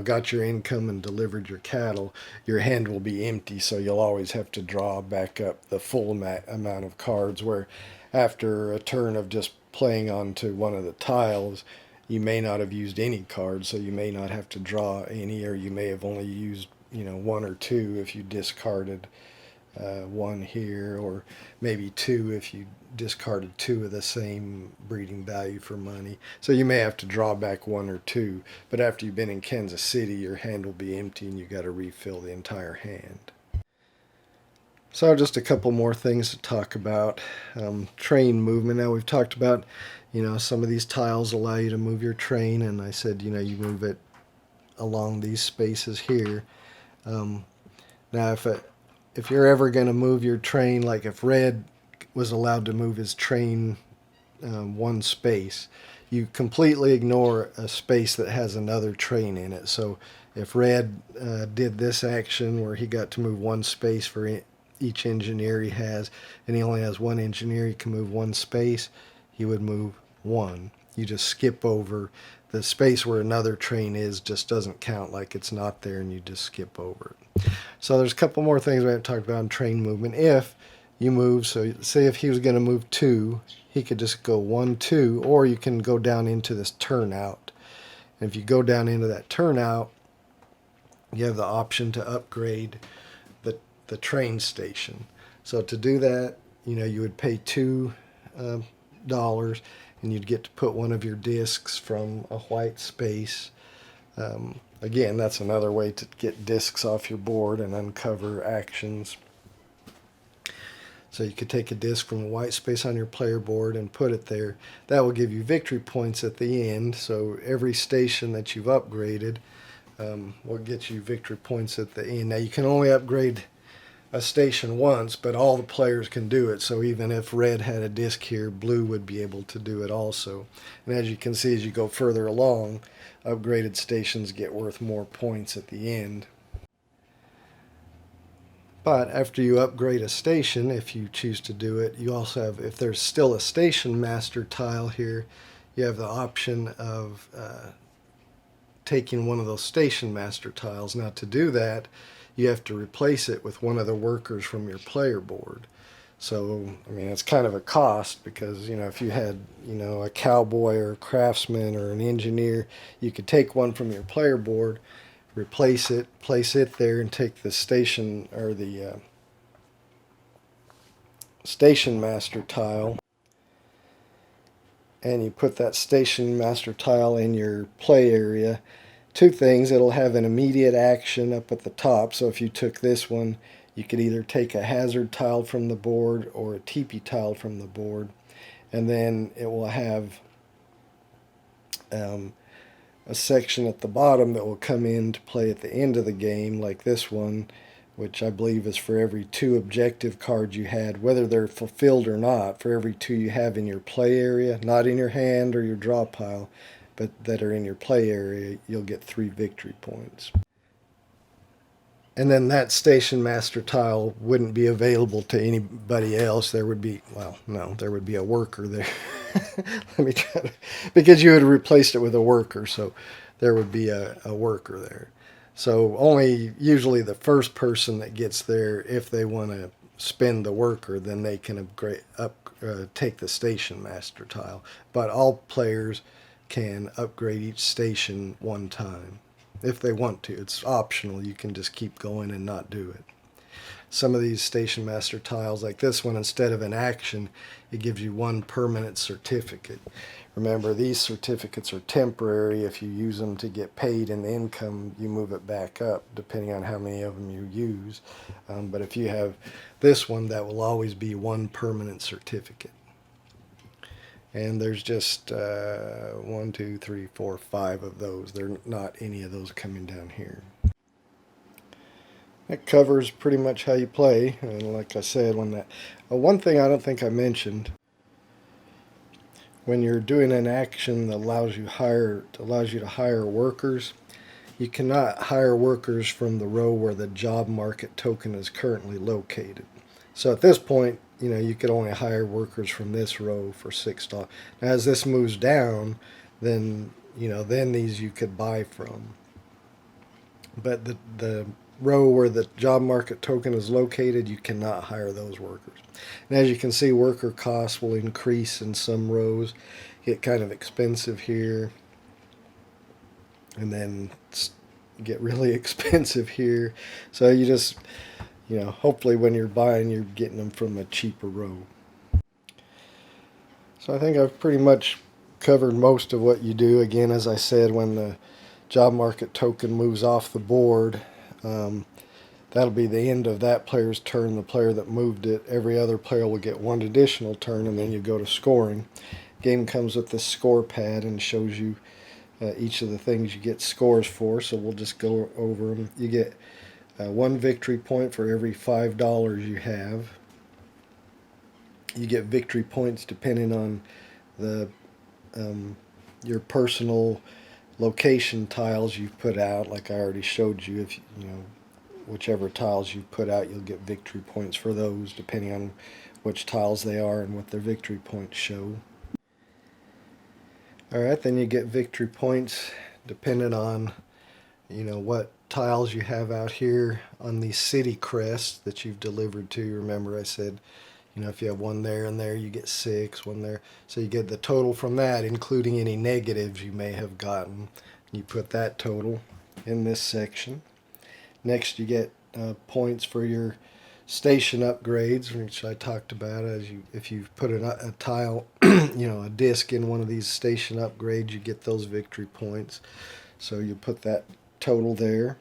got your income and delivered your cattle, your hand will be empty, so you'll always have to draw back up the full amount of cards, where after a turn of just playing onto one of the tiles, you may not have used any cards, so you may not have to draw any, or you may have only used, one or two if you discarded one here, or maybe two if you discarded two of the same breeding value for money. So you may have to draw back one or two, but after you've been in Kansas City, your hand will be empty and you got to refill the entire hand. So just a couple more things to talk about. Train movement. Now we've talked about, some of these tiles allow you to move your train, and I said, you move it along these spaces here. Now if you're ever going to move your train, like if red was allowed to move his train one space, you completely ignore a space that has another train in it. So if red did this action where he got to move one space for each engineer he has, and he only has one engineer, he can move one space, he would move one. You just skip over the space where another train is, just doesn't count, like it's not there, and you just skip over it. So there's a couple more things we haven't talked about in train movement. If you move, so say if he was going to move two, he could just go 1, 2, or you can go down into this turnout. And if you go down into that turnout, you have the option to upgrade the train station. So to do that, you would pay $2, and you'd get to put one of your discs from a white space. Again, that's another way to get discs off your board and uncover actions. So you could take a disc from a white space on your player board and put it there. That will give you victory points at the end. So every station that you've upgraded will get you victory points at the end. Now you can only upgrade a station once, but all the players can do it. So even if red had a disc here, blue would be able to do it also. And as you can see, as you go further along, upgraded stations get worth more points at the end. But after you upgrade a station, if you choose to do it, you also have, if there's still a station master tile here, you have the option of taking one of those station master tiles. Now to do that, you have to replace it with one of the workers from your player board. So, it's kind of a cost, because, if you had, a cowboy or a craftsman or an engineer, you could take one from your player board, replace it, place it there, and take the station, or the station master tile, and you put that station master tile in your play area. Two things: it'll have an immediate action up at the top, so if you took this one, you could either take a hazard tile from the board or a teepee tile from the board, and then it will have a section at the bottom that will come in to play at the end of the game, like this one, which I believe is for every 2 objective cards you had, whether they're fulfilled or not. For every 2 you have in your play area, not in your hand or your draw pile, but that are in your play area, you'll get 3 victory points. And then that station master tile wouldn't be available to anybody else. There would be, well, no, there would be a worker there. Let me try to, because you had replaced it with a worker, so there would be a worker there. So only usually the first person that gets there, if they want to spend the worker, then they can take the station master tile. But all players can upgrade each station one time if they want to. It's optional. You can just keep going and not do it. Some of these station master tiles, like this one, instead of an action, it gives you 1 permanent certificate. Remember, these certificates are temporary. If you use them to get paid in the income, you move it back up depending on how many of them you use. But if you have this one, that will always be 1 permanent certificate. And there's just 1, 2, 3, 4, 5 of those. There are not any of those coming down here. That covers pretty much how you play. And like I said, one thing I don't think I mentioned, when you're doing an action that allows you to hire workers, you cannot hire workers from the row where the job market token is currently located. So at this point, you could only hire workers from this row for $6. Now, as this moves down, then these you could buy from. but the row where the job market token is located, you cannot hire those workers. And as you can see, worker costs will increase in some rows, get kind of expensive here, and then get really expensive here. So you just, hopefully when you're buying, you're getting them from a cheaper row. So I think I've pretty much covered most of what you do. Again, as I said, when the job market token moves off the board, that'll be the end of that player's turn. The player that moved it, every other player will get one additional turn, and then you go to scoring. Game comes with this score pad and shows you each of the things you get scores for, so we'll just go over them. You get one victory point for every $5 you have. You get victory points depending on the your personal location tiles you've put out. Like I already showed you, if whichever tiles you put out, you'll get victory points for those depending on which tiles they are and what their victory points show. Alright, then you get victory points depending on what tiles you have out here on the city crests that you've delivered to. Remember I said, if you have one there and there, you get 6, one there. So you get the total from that, including any negatives you may have gotten. You put that total in this section. Next, you get points for your station upgrades, which I talked about. If you put a tile, a disc in one of these station upgrades, you get those victory points. So you put that total there.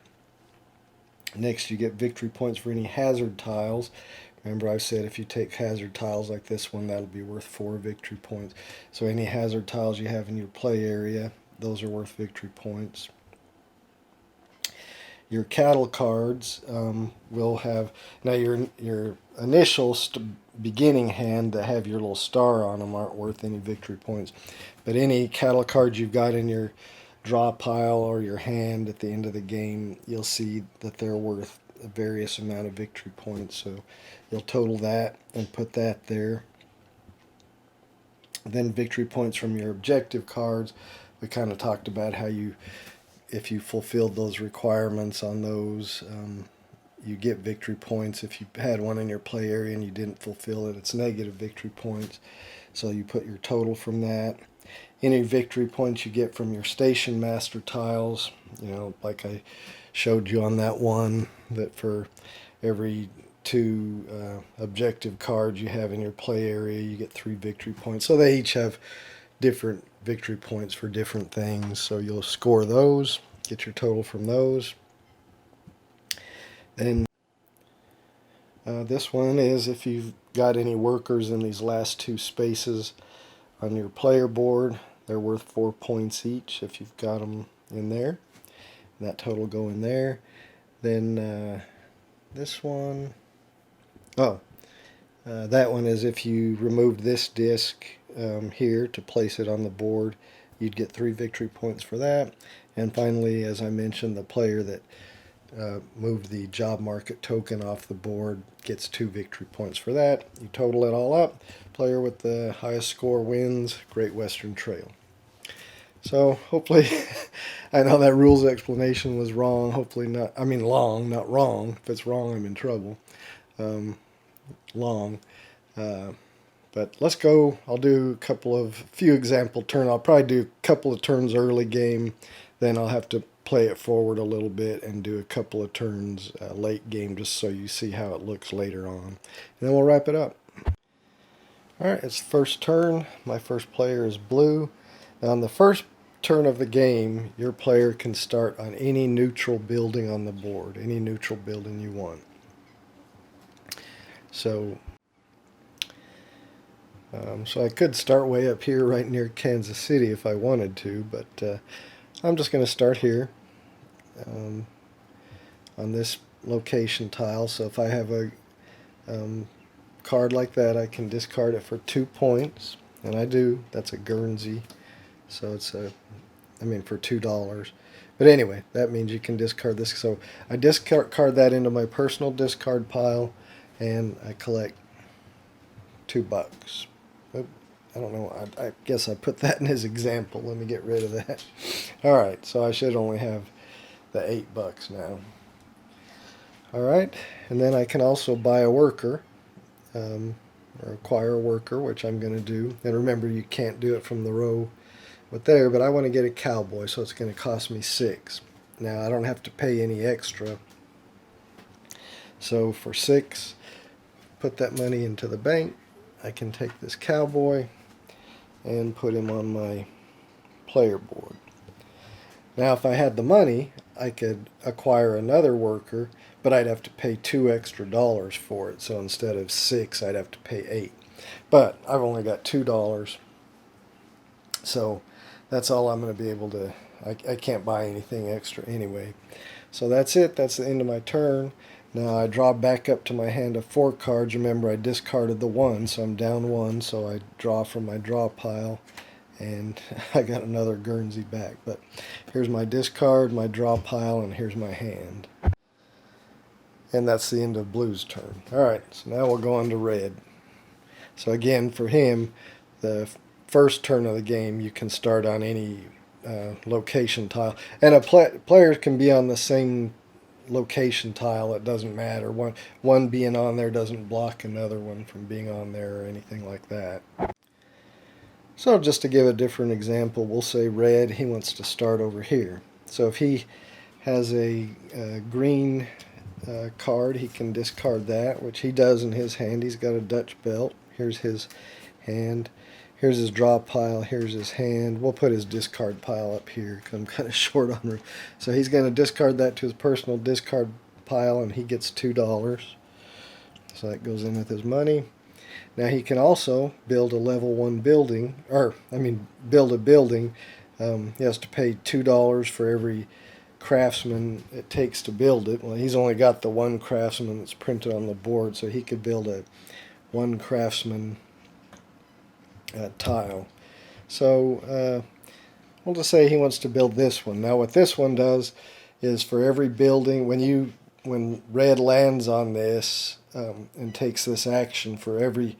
Next, you get victory points for any hazard tiles. Remember I said if you take hazard tiles like this one, that'll be worth 4 victory points. So any hazard tiles you have in your play area, those are worth victory points. Your cattle cards will have, now your initial beginning hand that have your little star on them aren't worth any victory points. But any cattle cards you've got in your draw pile or your hand at the end of the game, you'll see that they're worth a various amount of victory points. So you'll total that and put that there. Then victory points from your objective cards. We kind of talked about how if you fulfilled those requirements on those, you get victory points. If you had one in your play area and you didn't fulfill it, it's negative victory points. So you put your total from that. Any victory points you get from your station master tiles, like I showed you on that one, that for every 2 objective cards you have in your play area, you get 3 victory points. So they each have different victory points for different things. So you'll score those, get your total from those. Then this one is if you've got any workers in these last 2 spaces on your player board, they're worth 4 points each if you've got them in there. That total go in there. Then this one, that one is if you removed this disc here to place it on the board, you'd get 3 victory points for that. And finally, as I mentioned, the player that moved the job market token off the board gets 2 victory points for that. You total it all up. Player with the highest score wins. Great Western Trail. So hopefully, I know that rules explanation was wrong. Hopefully not, long, not wrong. If it's wrong, I'm in trouble. Long. But let's go. I'll do a few example turns. I'll probably do a couple of turns early game. Then I'll have to play it forward a little bit and do a couple of turns late game just so you see how it looks later on. And then we'll wrap it up. Alright, it's the first turn. My first player is blue. Now on the first turn of the game, your player can start on any neutral building on the board, any neutral building you want. So I could start way up here right near Kansas City if I wanted to, but I'm just going to start here on this location tile. So if I have a card like that, I can discard it for 2 points, and I do. That's a Guernsey, so it's for $2. But anyway, that means you can discard this. So I discard that into my personal discard pile, and I collect $2. I don't know. I guess I put that in as example. Let me get rid of that. All right, so I should only have the $8 now. Alright, and then I can also buy a worker, or acquire a worker, which I'm going to do. And remember, you can't do it from the row with there, but I want to get a cowboy, so it's going to cost me 6. Now, I don't have to pay any extra. So for 6, put that money into the bank. I can take this cowboy and put him on my player board. Now, if I had the money, I could acquire another worker, but I'd have to pay $2 extra for it. So instead of 6, I'd have to pay 8. But I've only got $2, so that's all I'm going to be able to. I can't buy anything extra anyway. So that's it. That's the end of my turn. Now I draw back up to my hand of 4 cards. Remember, I discarded the 1, so I'm down 1. So I draw from my draw pile, and I got another Guernsey back. But here's my discard, my draw pile, and here's my hand. And that's the end of blue's turn. Alright, so now we'll go on to red. So again, for him, the first turn of the game, you can start on any location tile. And players can be on the same location tile. It doesn't matter. One being on there doesn't block another one from being on there or anything like that. So just to give a different example, we'll say red, he wants to start over here. So if he has a green card, he can discard that, which he does in his hand. He's got a Dutch belt. Here's his hand. Here's his draw pile. Here's his hand. We'll put his discard pile up here because I'm kind of short on room. So he's going to discard that to his personal discard pile, and he gets $2. So that goes in with his money. Now he can also build a level 1 building, build a building. He has to pay $2 for every craftsman it takes to build it. Well, he's only got the 1 craftsman that's printed on the board, so he could build a 1 craftsman tile. So we'll just say he wants to build this one. Now what this one does is for every building, when red lands on this and takes this action, for every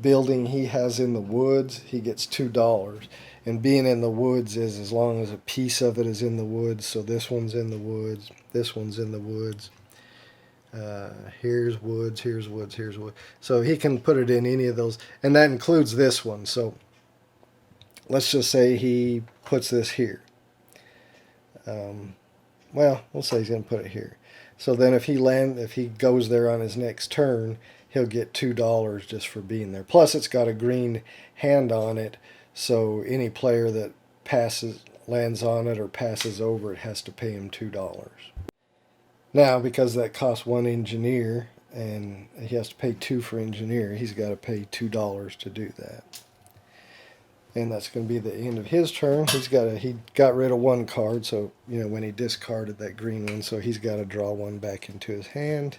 building he has in the woods, he gets $2. And being in the woods is as long as a piece of it is in the woods. So this one's in the woods, this one's in the woods. Here's woods, here's woods, here's woods. So he can put it in any of those, and that includes this one. So let's just say he puts this here. Well, we'll say he's going to put it here. So then if he goes there on his next turn, he'll get $2 just for being there. Plus it's got a green hand on it, so any player that lands on it or passes over it has to pay him $2. Now, because that costs 1 engineer and he has to pay 2 for engineer, he's got to pay $2 to do that. And that's going to be the end of his turn. He got rid of 1 card, so when he discarded that green one, so he's got to draw 1 back into his hand.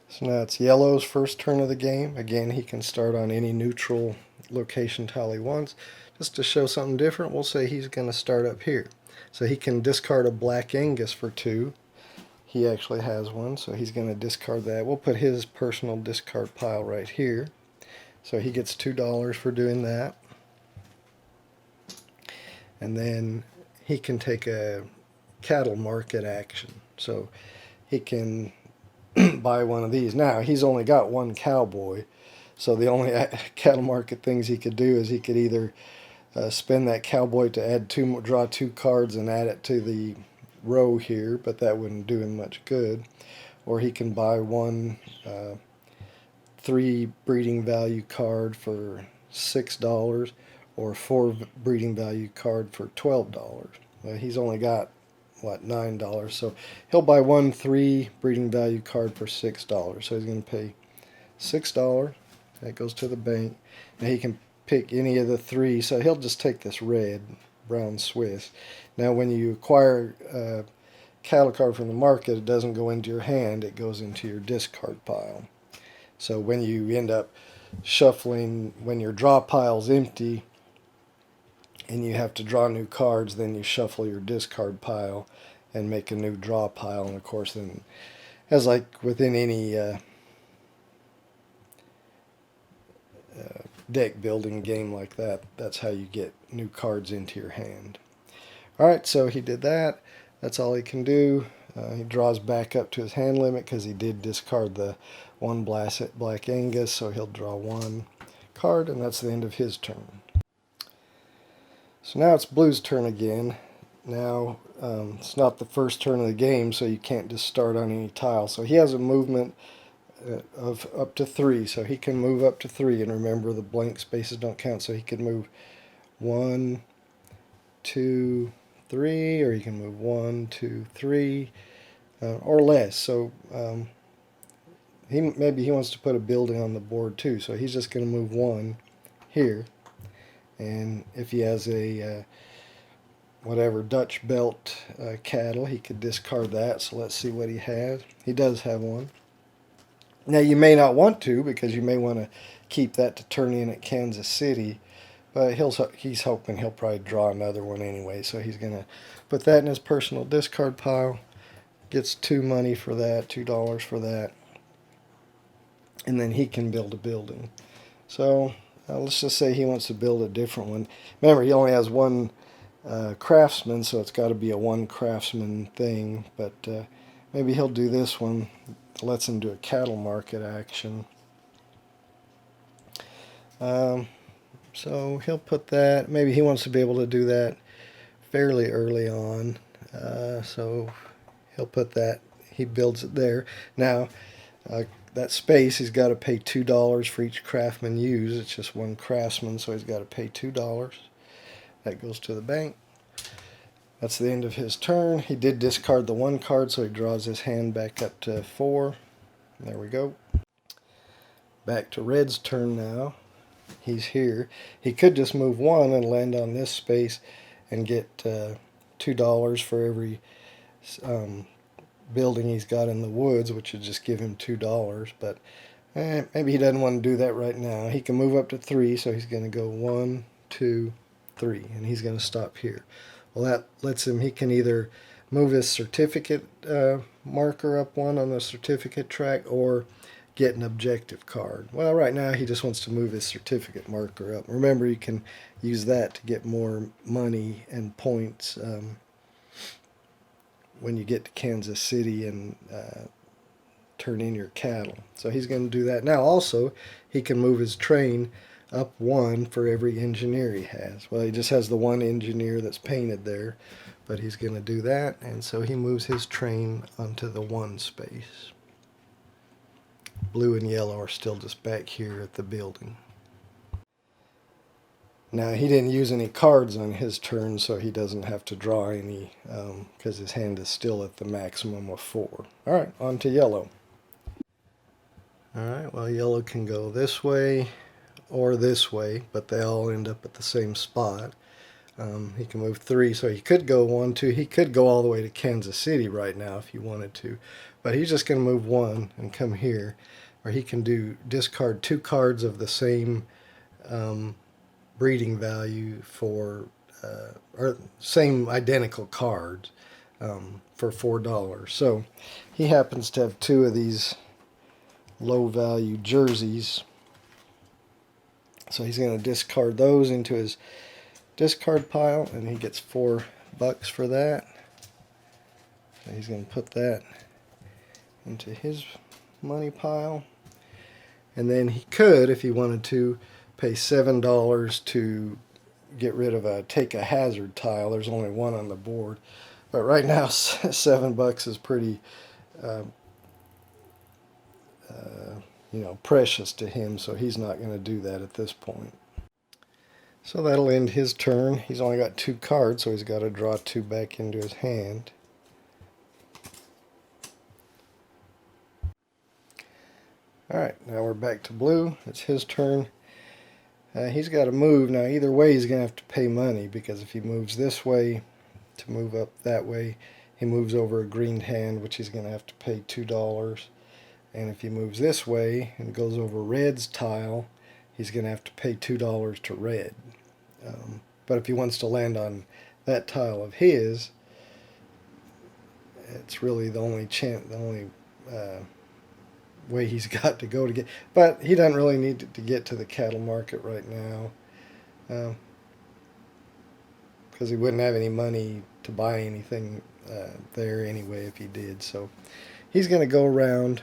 So now it's yellow's first turn of the game. Again, he can start on any neutral location tile he wants. Just to show something different, we'll say he's going to start up here. So he can discard a black Angus for 2. He actually has one, so he's going to discard that. We'll put his personal discard pile right here. So he gets $2 for doing that. And then he can take a cattle market action. So he can buy one of these. Now, he's only got 1 cowboy, so the only cattle market things he could do is he could either spend that cowboy to draw 2 cards and add it to the row here, but that wouldn't do him much good. Or he can buy 1 3 breeding value card for $6, or 4 breeding value card for $12. Well, he's only got $9, so he'll buy 1 3 breeding value card for $6. So he's going to pay $6. That goes to the bank. Now he can pick any of the 3, so he'll just take this red, brown Swiss. Now when you acquire a cattle card from the market, it doesn't go into your hand, it goes into your discard pile. So when you end up shuffling, when your draw pile's empty and you have to draw new cards, then you shuffle your discard pile and make a new draw pile. And of course, then, as like within any deck building game like that, that's how you get new cards into your hand. Alright, so he did that. That's all he can do. He draws back up to his hand limit because he did discard the one black Angus, so he'll draw one card, and that's the end of his turn. So now it's Blue's turn again. Now it's not the first turn of the game, so you can't just start on any tile. So he has a movement of up to 3, so he can move up to 3, and remember the blank spaces don't count, so he can move 1, 2, 3, or he can move 1, 2, 3, or less. So maybe he wants to put a building on the board too, so he's just going to move 1 here, and if he has a whatever Dutch belt cattle, he could discard that. So let's see what he has. He does have one. Now you may not want to, because you may want to keep that to turn in at Kansas City, but he's hoping he'll probably draw another one anyway, so he's going to put that in his personal discard pile. Gets 2 money for that, $2 for that, and then he can build a building. So let's just say he wants to build a different one. Remember, he only has one craftsman, so it's got to be a one craftsman thing, but maybe he'll do this one. Lets him do a cattle market action. So he'll put that. Maybe he wants to be able to do that fairly early on. So he'll put that. He builds it there. Now, that space, he's got to pay $2 for each craftsman used. It's just one craftsman, so he's got to pay $2. That goes to the bank. That's the end of his turn. He did discard the 1 card, so he draws his hand back up to 4. There we go. Back to Red's turn now. He's here. He could just move 1 and land on this space and get $2 for every building he's got in the woods, which would just give him $2. But maybe he doesn't want to do that right now. He can move up to 3, so he's going to go 1, 2, 3, and he's going to stop here. Well, that lets him, he can either move his certificate marker up 1 on the certificate track, or get an objective card. Well, right now he just wants to move his certificate marker up. Remember, you can use that to get more money and points when you get to Kansas City and turn in your cattle. So he's going to do that. Now also, he can move his train up 1 for every engineer he has. Well, he just has the 1 engineer that's painted there, but he's going to do that, and so he moves his train onto the 1 space. Blue and yellow are still just back here at the building. Now, he didn't use any cards on his turn, so he doesn't have to draw any, because his hand is still at the maximum of 4. Alright, on to yellow. Alright, well, yellow can go this way or this way, but they all end up at the same spot. He can move 3, so he could go 1, 2. He could go all the way to Kansas City right now if he wanted to, but he's just going to move 1 and come here, or he can discard 2 cards of the same breeding value for, or same identical cards for $4. So he happens to have 2 of these low value jerseys. So he's going to discard those into his discard pile, and he gets $4 for that. So he's going to put that into his money pile. And then he could, if he wanted to, pay $7 to get rid of take a hazard tile. There's only 1 on the board. But right now, $7 is pretty precious to him, so he's not going to do that at this point. So that'll end his turn. He's only got 2 cards, so he's got to draw 2 back into his hand. Alright, now we're back to blue. It's his turn. He's got to move. Now either way he's going to have to pay money, because if he moves this way to move up that way, he moves over a green hand, which he's going to have to pay $2. And if he moves this way and goes over red's tile, he's going to have to pay $2 to red. But if he wants to land on that tile of his, it's really the only way he's got to go to get. But he doesn't really need to get to the cattle market right now, because he wouldn't have any money to buy anything there anyway if he did. So he's going to go around.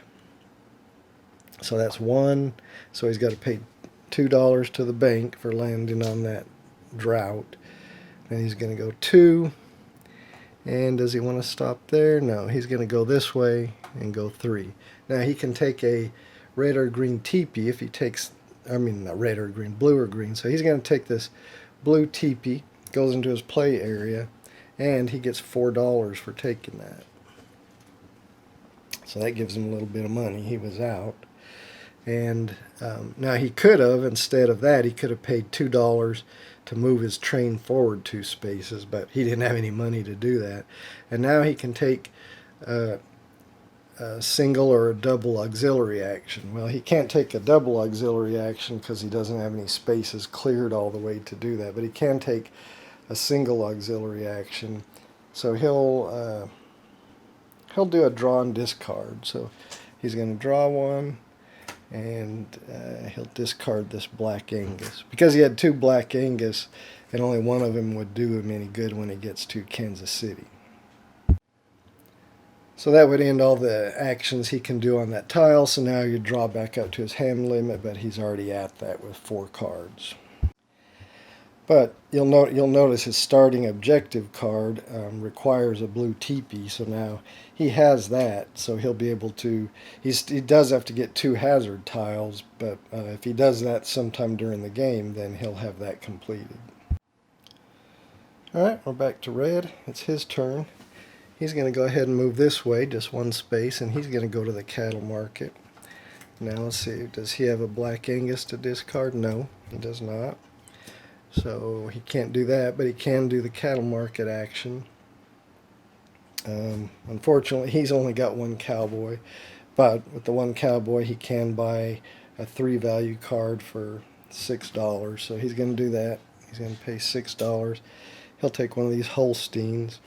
So that's one. So he's got to pay $2 to the bank for landing on that drought. Then he's going to go 2. And does he want to stop there? No, he's going to go this way and go 3. Now he can take a red or green teepee if he takes, I mean not red or green, blue or green. So he's going to take this blue teepee, goes into his play area, and he gets $4 for taking that. So that gives him a little bit of money. He was out. And now he could have, instead of that, he could have paid $2 to move his train forward 2 spaces, but he didn't have any money to do that. And now he can take a single or a double auxiliary action. Well, he can't take a double auxiliary action because he doesn't have any spaces cleared all the way to do that, but he can take a single auxiliary action. So he'll do a draw and discard. So he's going to draw one, and he'll discard this black Angus. Because he had 2 black Angus, and only one of them would do him any good when he gets to Kansas City. So that would end all the actions he can do on that tile. So now you draw back up to his hand limit, but he's already at that with 4 cards. But you'll notice his starting objective card requires a blue teepee, so now he has that, so he'll be able to, he does have to get 2 hazard tiles, but if he does that sometime during the game, then he'll have that completed. Alright, we're back to red. It's his turn. He's going to go ahead and move this way, just 1 space, and he's going to go to the cattle market. Now let's see, does he have a black Angus to discard? No, he does not. So he can't do that, but he can do the cattle market action. Unfortunately, he's only got 1 cowboy, but with the 1 cowboy, he can buy a 3 value card for $6. So he's going to do that. He's going to pay $6. He'll take one of these Holsteins,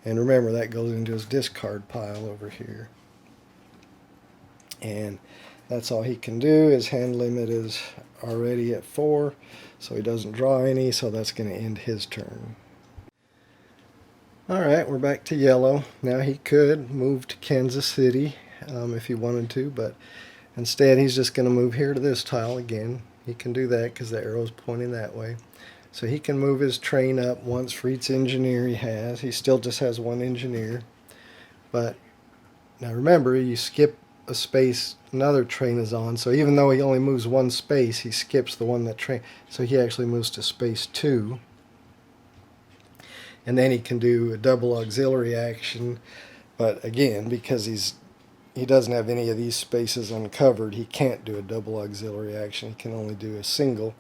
and remember that goes into his discard pile over here. And that's all he can do. His hand limit is already at 4, so he doesn't draw any, so that's going to end his turn. Alright, we're back to yellow. Now he could move to Kansas City if he wanted to, but instead he's just going to move here to this tile again. He can do that because the arrow's pointing that way. So he can move his train up once for each engineer he has. He still just has 1 engineer. But now remember, you skip a space another train is on, so even though he only moves 1 space, he skips the one that train, so he actually moves to space 2. And then he can do a double auxiliary action, but again, because he doesn't have any of these spaces uncovered, he can't do a double auxiliary action. He can only do a single.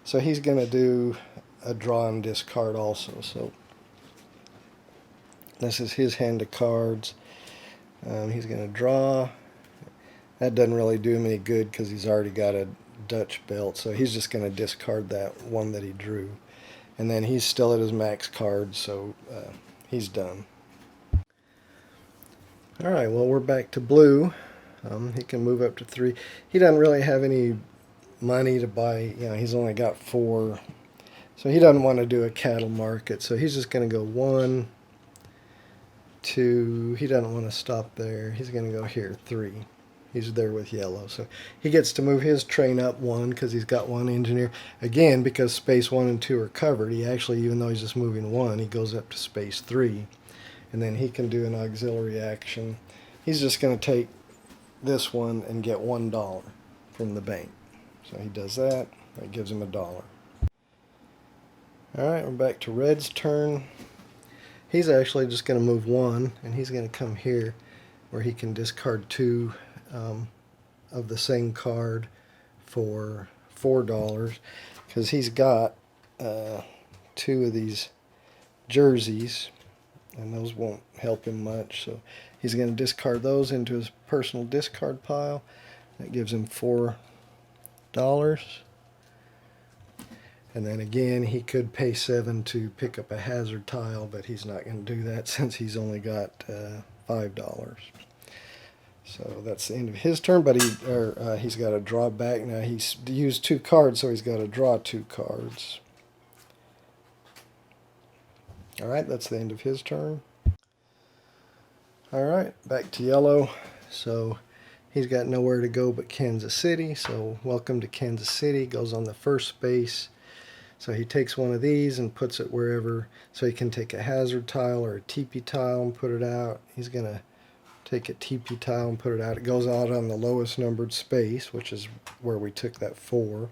So he's going to do a draw and discard also. So this is his hand of cards. He's going to draw. That doesn't really do him any good because he's already got a Dutch belt. So he's just going to discard that one that he drew. And then he's still at his max cards, so he's done. Alright, well, we're back to blue. He can move up to 3. He doesn't really have any money to buy, he's only got 4. So he doesn't want to do a cattle market. So he's just going to go 1, 2. He doesn't want to stop there. He's going to go here, 3. He's there with yellow. So he gets to move his train up 1 because he's got 1 engineer. Again, because space 1 and 2 are covered, he actually, even though he's just moving 1, he goes up to space 3. And then he can do an auxiliary action. He's just going to take this one and get $1 from the bank. So he does that. That gives him $1. Alright, we're back to red's turn. He's actually just going to move 1, and he's going to come here where he can discard 2 of the same card for $4 because he's got 2 of these jerseys, and those won't help him much. So he's going to discard those into his personal discard pile. That gives him $4. And then again, he could pay 7 to pick up a hazard tile, but he's not going to do that since he's only got $5. So that's the end of his turn, but he's got to draw back. Now he's used 2 cards, so he's got to draw 2 cards. Alright, that's the end of his turn. Alright, back to yellow. So he's got nowhere to go but Kansas City. So welcome to Kansas City. Goes on the first space. So he takes one of these and puts it wherever. So he can take a hazard tile or a teepee tile and put it out. He's going to take a teepee tile and put it out. It goes out on the lowest numbered space, which is where we took that 4.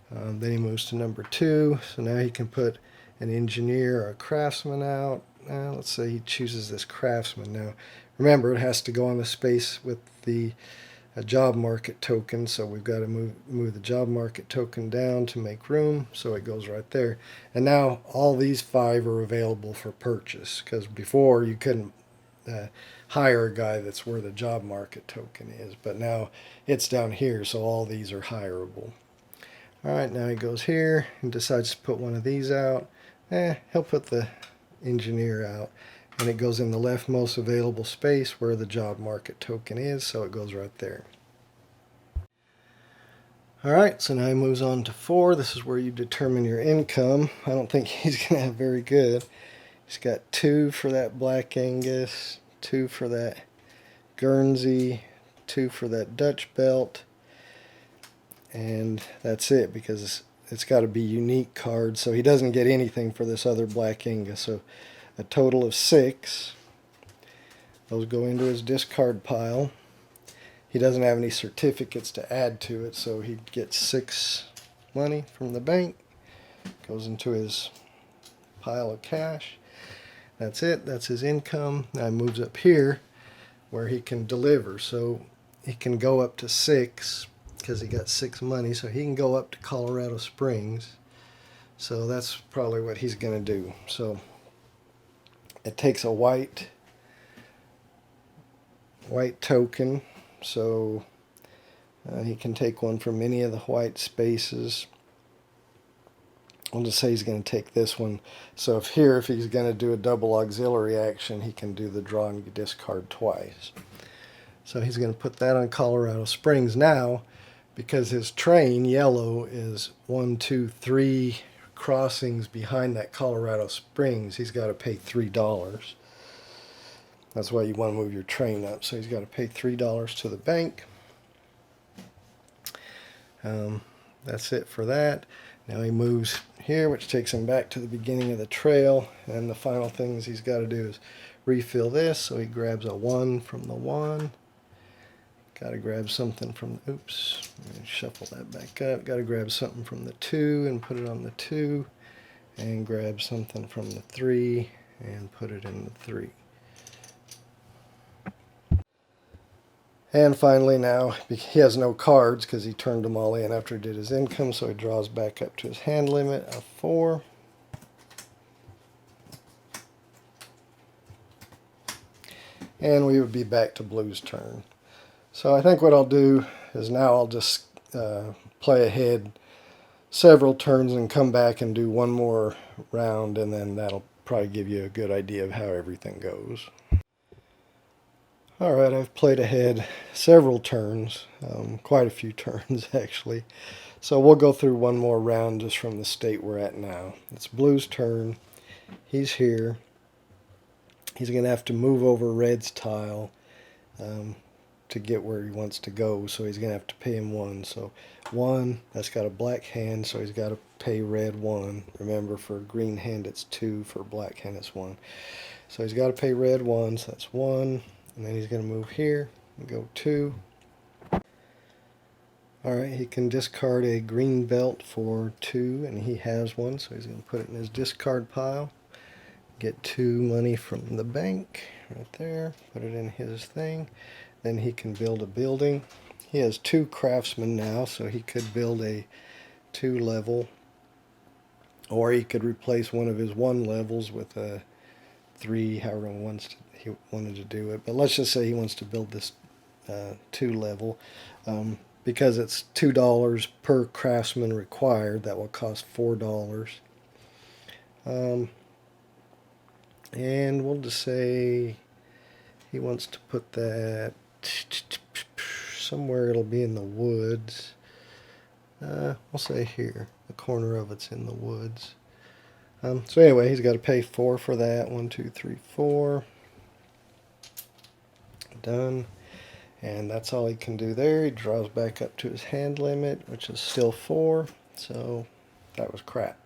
Then he moves to number 2. So now he can put an engineer or a craftsman out. Let's say he chooses this craftsman. Now remember, it has to go on the space with the job market token, so we've got to move the job market token down to make room, so it goes right there. And now all these 5 are available for purchase, because before you couldn't hire a guy that's where the job market token is, but now it's down here, so all these are hireable. Alright, now he goes here and decides to put one of these out. He'll put the engineer out, and it goes in the leftmost available space where the job market token is, so it goes right there. Alright, so now he moves on to 4. This is where you determine your income. I don't think he's going to have very good. He's got 2 for that Black Angus, 2 for that Guernsey, 2 for that Dutch belt, and that's it, because it's got to be unique cards, so he doesn't get anything for this other Black Angus. So a total of 6. Those go into his discard pile. He doesn't have any certificates to add to it, so he gets 6 money from the bank. Goes into his pile of cash. That's it. That's his income. Now he moves up here where he can deliver. So he can go up to 6 because he got 6 money. So he can go up to Colorado Springs. So that's probably what he's going to do. So it takes a white token. So he can take one from any of the white spaces. I'll just say he's going to take this one. So if he's going to do a double auxiliary action, he can do the draw and discard twice. So he's going to put that on Colorado Springs. Now, because his train, yellow, is 1, 2, 3 crossings behind that Colorado Springs, he's got to pay $3. That's why you want to move your train up. So he's got to pay $3 to the bank. That's it for that. Now he moves here, which takes him back to the beginning of the trail. And the final things he's got to do is refill this. So he grabs a 1 from the 1. Got to grab something from, oops, let me shuffle that back up. Got to grab something from the 2 and put it on the 2. And grab something from the 3 and put it in the 3. And finally now, he has no cards because he turned them all in after he did his income, so he draws back up to his hand limit of 4. And we would be back to Blue's turn. So I think what I'll do is now I'll just play ahead several turns and come back and do one more round, and then that'll probably give you a good idea of how everything goes. Alright, I've played ahead several turns, quite a few turns actually. So we'll go through one more round just from the state we're at now. It's Blue's turn. He's here. He's going to have to move over Red's tile to get where he wants to go, so he's going to have to pay him 1. So 1, that's got a black hand, so he's got to pay Red 1. Remember, for green hand it's 2, for black hand it's 1. So he's got to pay Red 1, so that's 1. And then he's going to move here and go 2. Alright, he can discard a green belt for 2, and he has 1, so he's going to put it in his discard pile. Get 2 money from the bank, right there, put it in his thing. Then he can build a building. He has 2 craftsmen now, so he could build a 2 level. Or he could replace one of his 1 levels with a 3, however he wanted to do it. But let's just say he wants to build this 2 level. Because it's $2 per craftsman required, that will cost $4. And we'll just say he wants to put that somewhere. It'll be in the woods. We'll say here. The corner of it's in the woods. So anyway, he's got to pay 4 for that. 1, 2, 3, 4. Done. And that's all he can do there. He draws back up to his hand limit, which is still 4. So that was crap.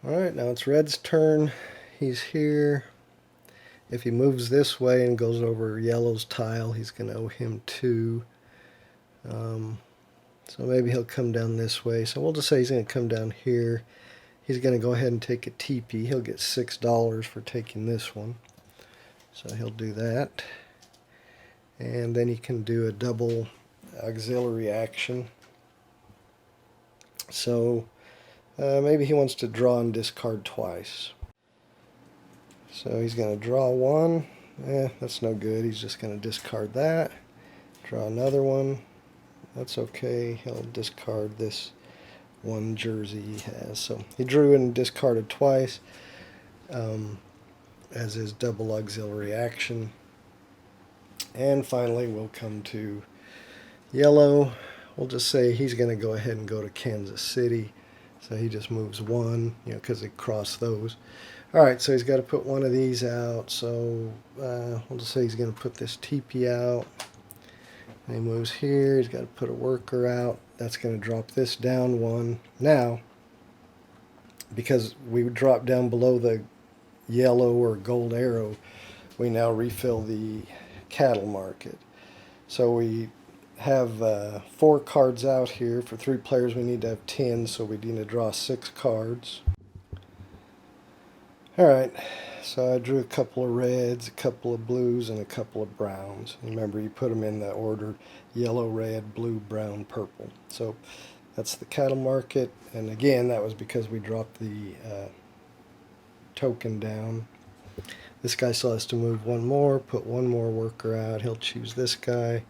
Alright, now it's Red's turn. He's here. If he moves this way and goes over Yellow's tile, he's going to owe him 2. So maybe he'll come down this way. So we'll just say he's going to come down here. He's going to go ahead and take a teepee. He'll get $6 for taking this one. So he'll do that. And then he can do a double auxiliary action. So maybe he wants to draw and discard twice. So he's going to draw 1. That's no good. He's just going to discard that. Draw another one. That's okay. He'll discard this one jersey he has. So he drew and discarded twice as his double auxiliary action. And finally we'll come to Yellow. We'll just say he's going to go ahead and go to Kansas City. So he just moves 1, because he crossed those. Alright, so he's got to put one of these out. So we'll just say he's going to put this teepee out. And he moves here. He's got to put a worker out. That's going to drop this down 1. Now, because we dropped down below the yellow or gold arrow, we now refill the cattle market. So we have 4 cards out here. For 3 players we need to have 10, so we need to draw 6 cards. Alright, so I drew a couple of reds, a couple of blues, and a couple of browns. Remember, you put them in the order yellow, red, blue, brown, purple. So that's the cattle market, and again that was because we dropped the token down. This guy still has to move 1 more, put 1 more worker out. He'll choose this guy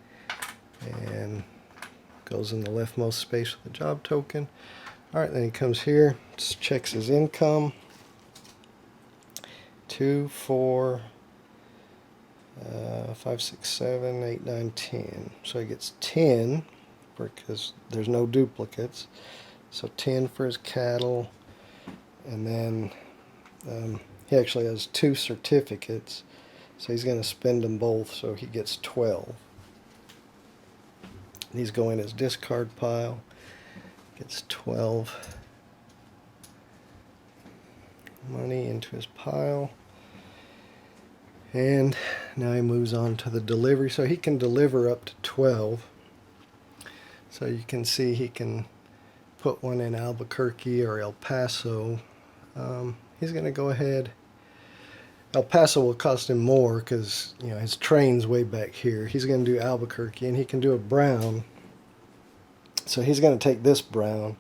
and goes in the leftmost space with the job token. Alright, then he comes here, just checks his income. 2, 4, 5, 6, 7, 8, 9, 10. So he gets 10 because there's no duplicates. So 10 for his cattle, and then he actually has 2 certificates, so he's going to spend them both, so he gets 12. These go in his discard pile. Gets 12 money into his pile. And now he moves on to the delivery. So he can deliver up to 12. So you can see he can put one in Albuquerque or El Paso. He's going to go ahead. El Paso will cost him more because his train's way back here. He's going to do Albuquerque, and he can do a brown. So he's going to take this brown,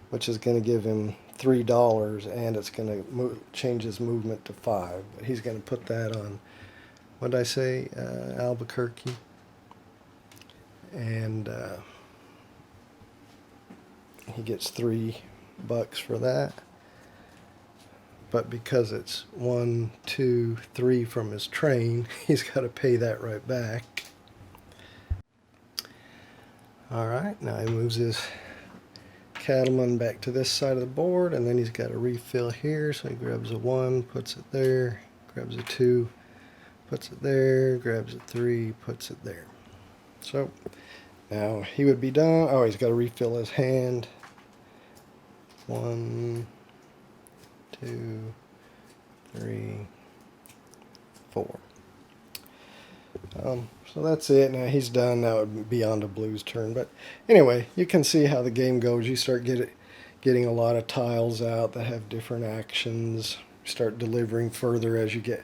which is going to give him $3, and it's going to change his movement to 5. But he's going to put that on, what did I say, Albuquerque. And he gets $3 for that. But because it's 1, 2, 3 from his train, he's got to pay that right back. Alright, now he moves his cattleman back to this side of the board, and then he's got a refill here, so he grabs a 1, puts it there, grabs a 2, puts it there, grabs a 3, puts it there. So now he would be done. Oh, he's got to refill his hand. 1, 2, 3, 4. So that's it. Now he's done. Now it would be on to Blue's turn. But anyway, you can see how the game goes. You start getting a lot of tiles out that have different actions. You start delivering further as you get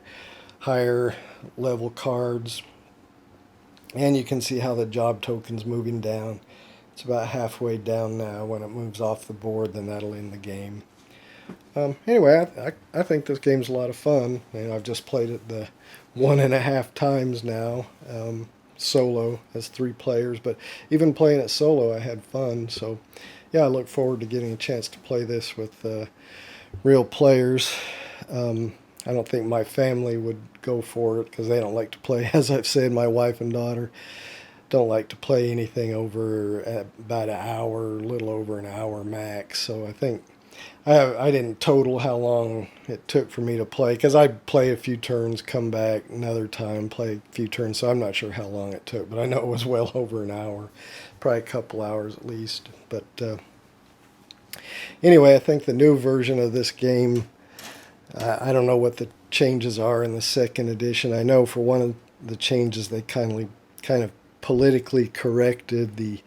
higher level cards. And you can see how the job token's moving down. It's about halfway down now. When it moves off the board, then that'll end the game. Anyway, I think this game's a lot of fun. I've just played it the 1.5 times now, solo as 3 players. But even playing it solo, I had fun. So, yeah, I look forward to getting a chance to play this with real players. I don't think my family would go for it because they don't like to play. As I've said, my wife and daughter don't like to play anything over about an hour, a little over an hour max. So I think I didn't total how long it took for me to play because I'd play a few turns, come back another time, play a few turns. So I'm not sure how long it took, but I know it was well over an hour, probably a couple hours at least. But anyway, I think the new version of this game, I don't know what the changes are in the second edition. I know for one of the changes they kind of politically corrected the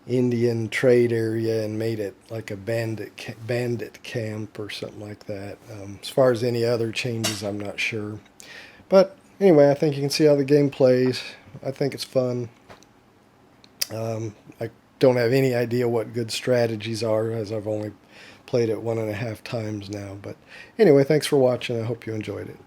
Indian trade area and made it like a bandit camp or something like that. As far as any other changes, I'm not sure. But anyway, I think you can see how the game plays. I think it's fun. I don't have any idea what good strategies are, as I've only played it 1.5 times now. But anyway, thanks for watching. I hope you enjoyed it.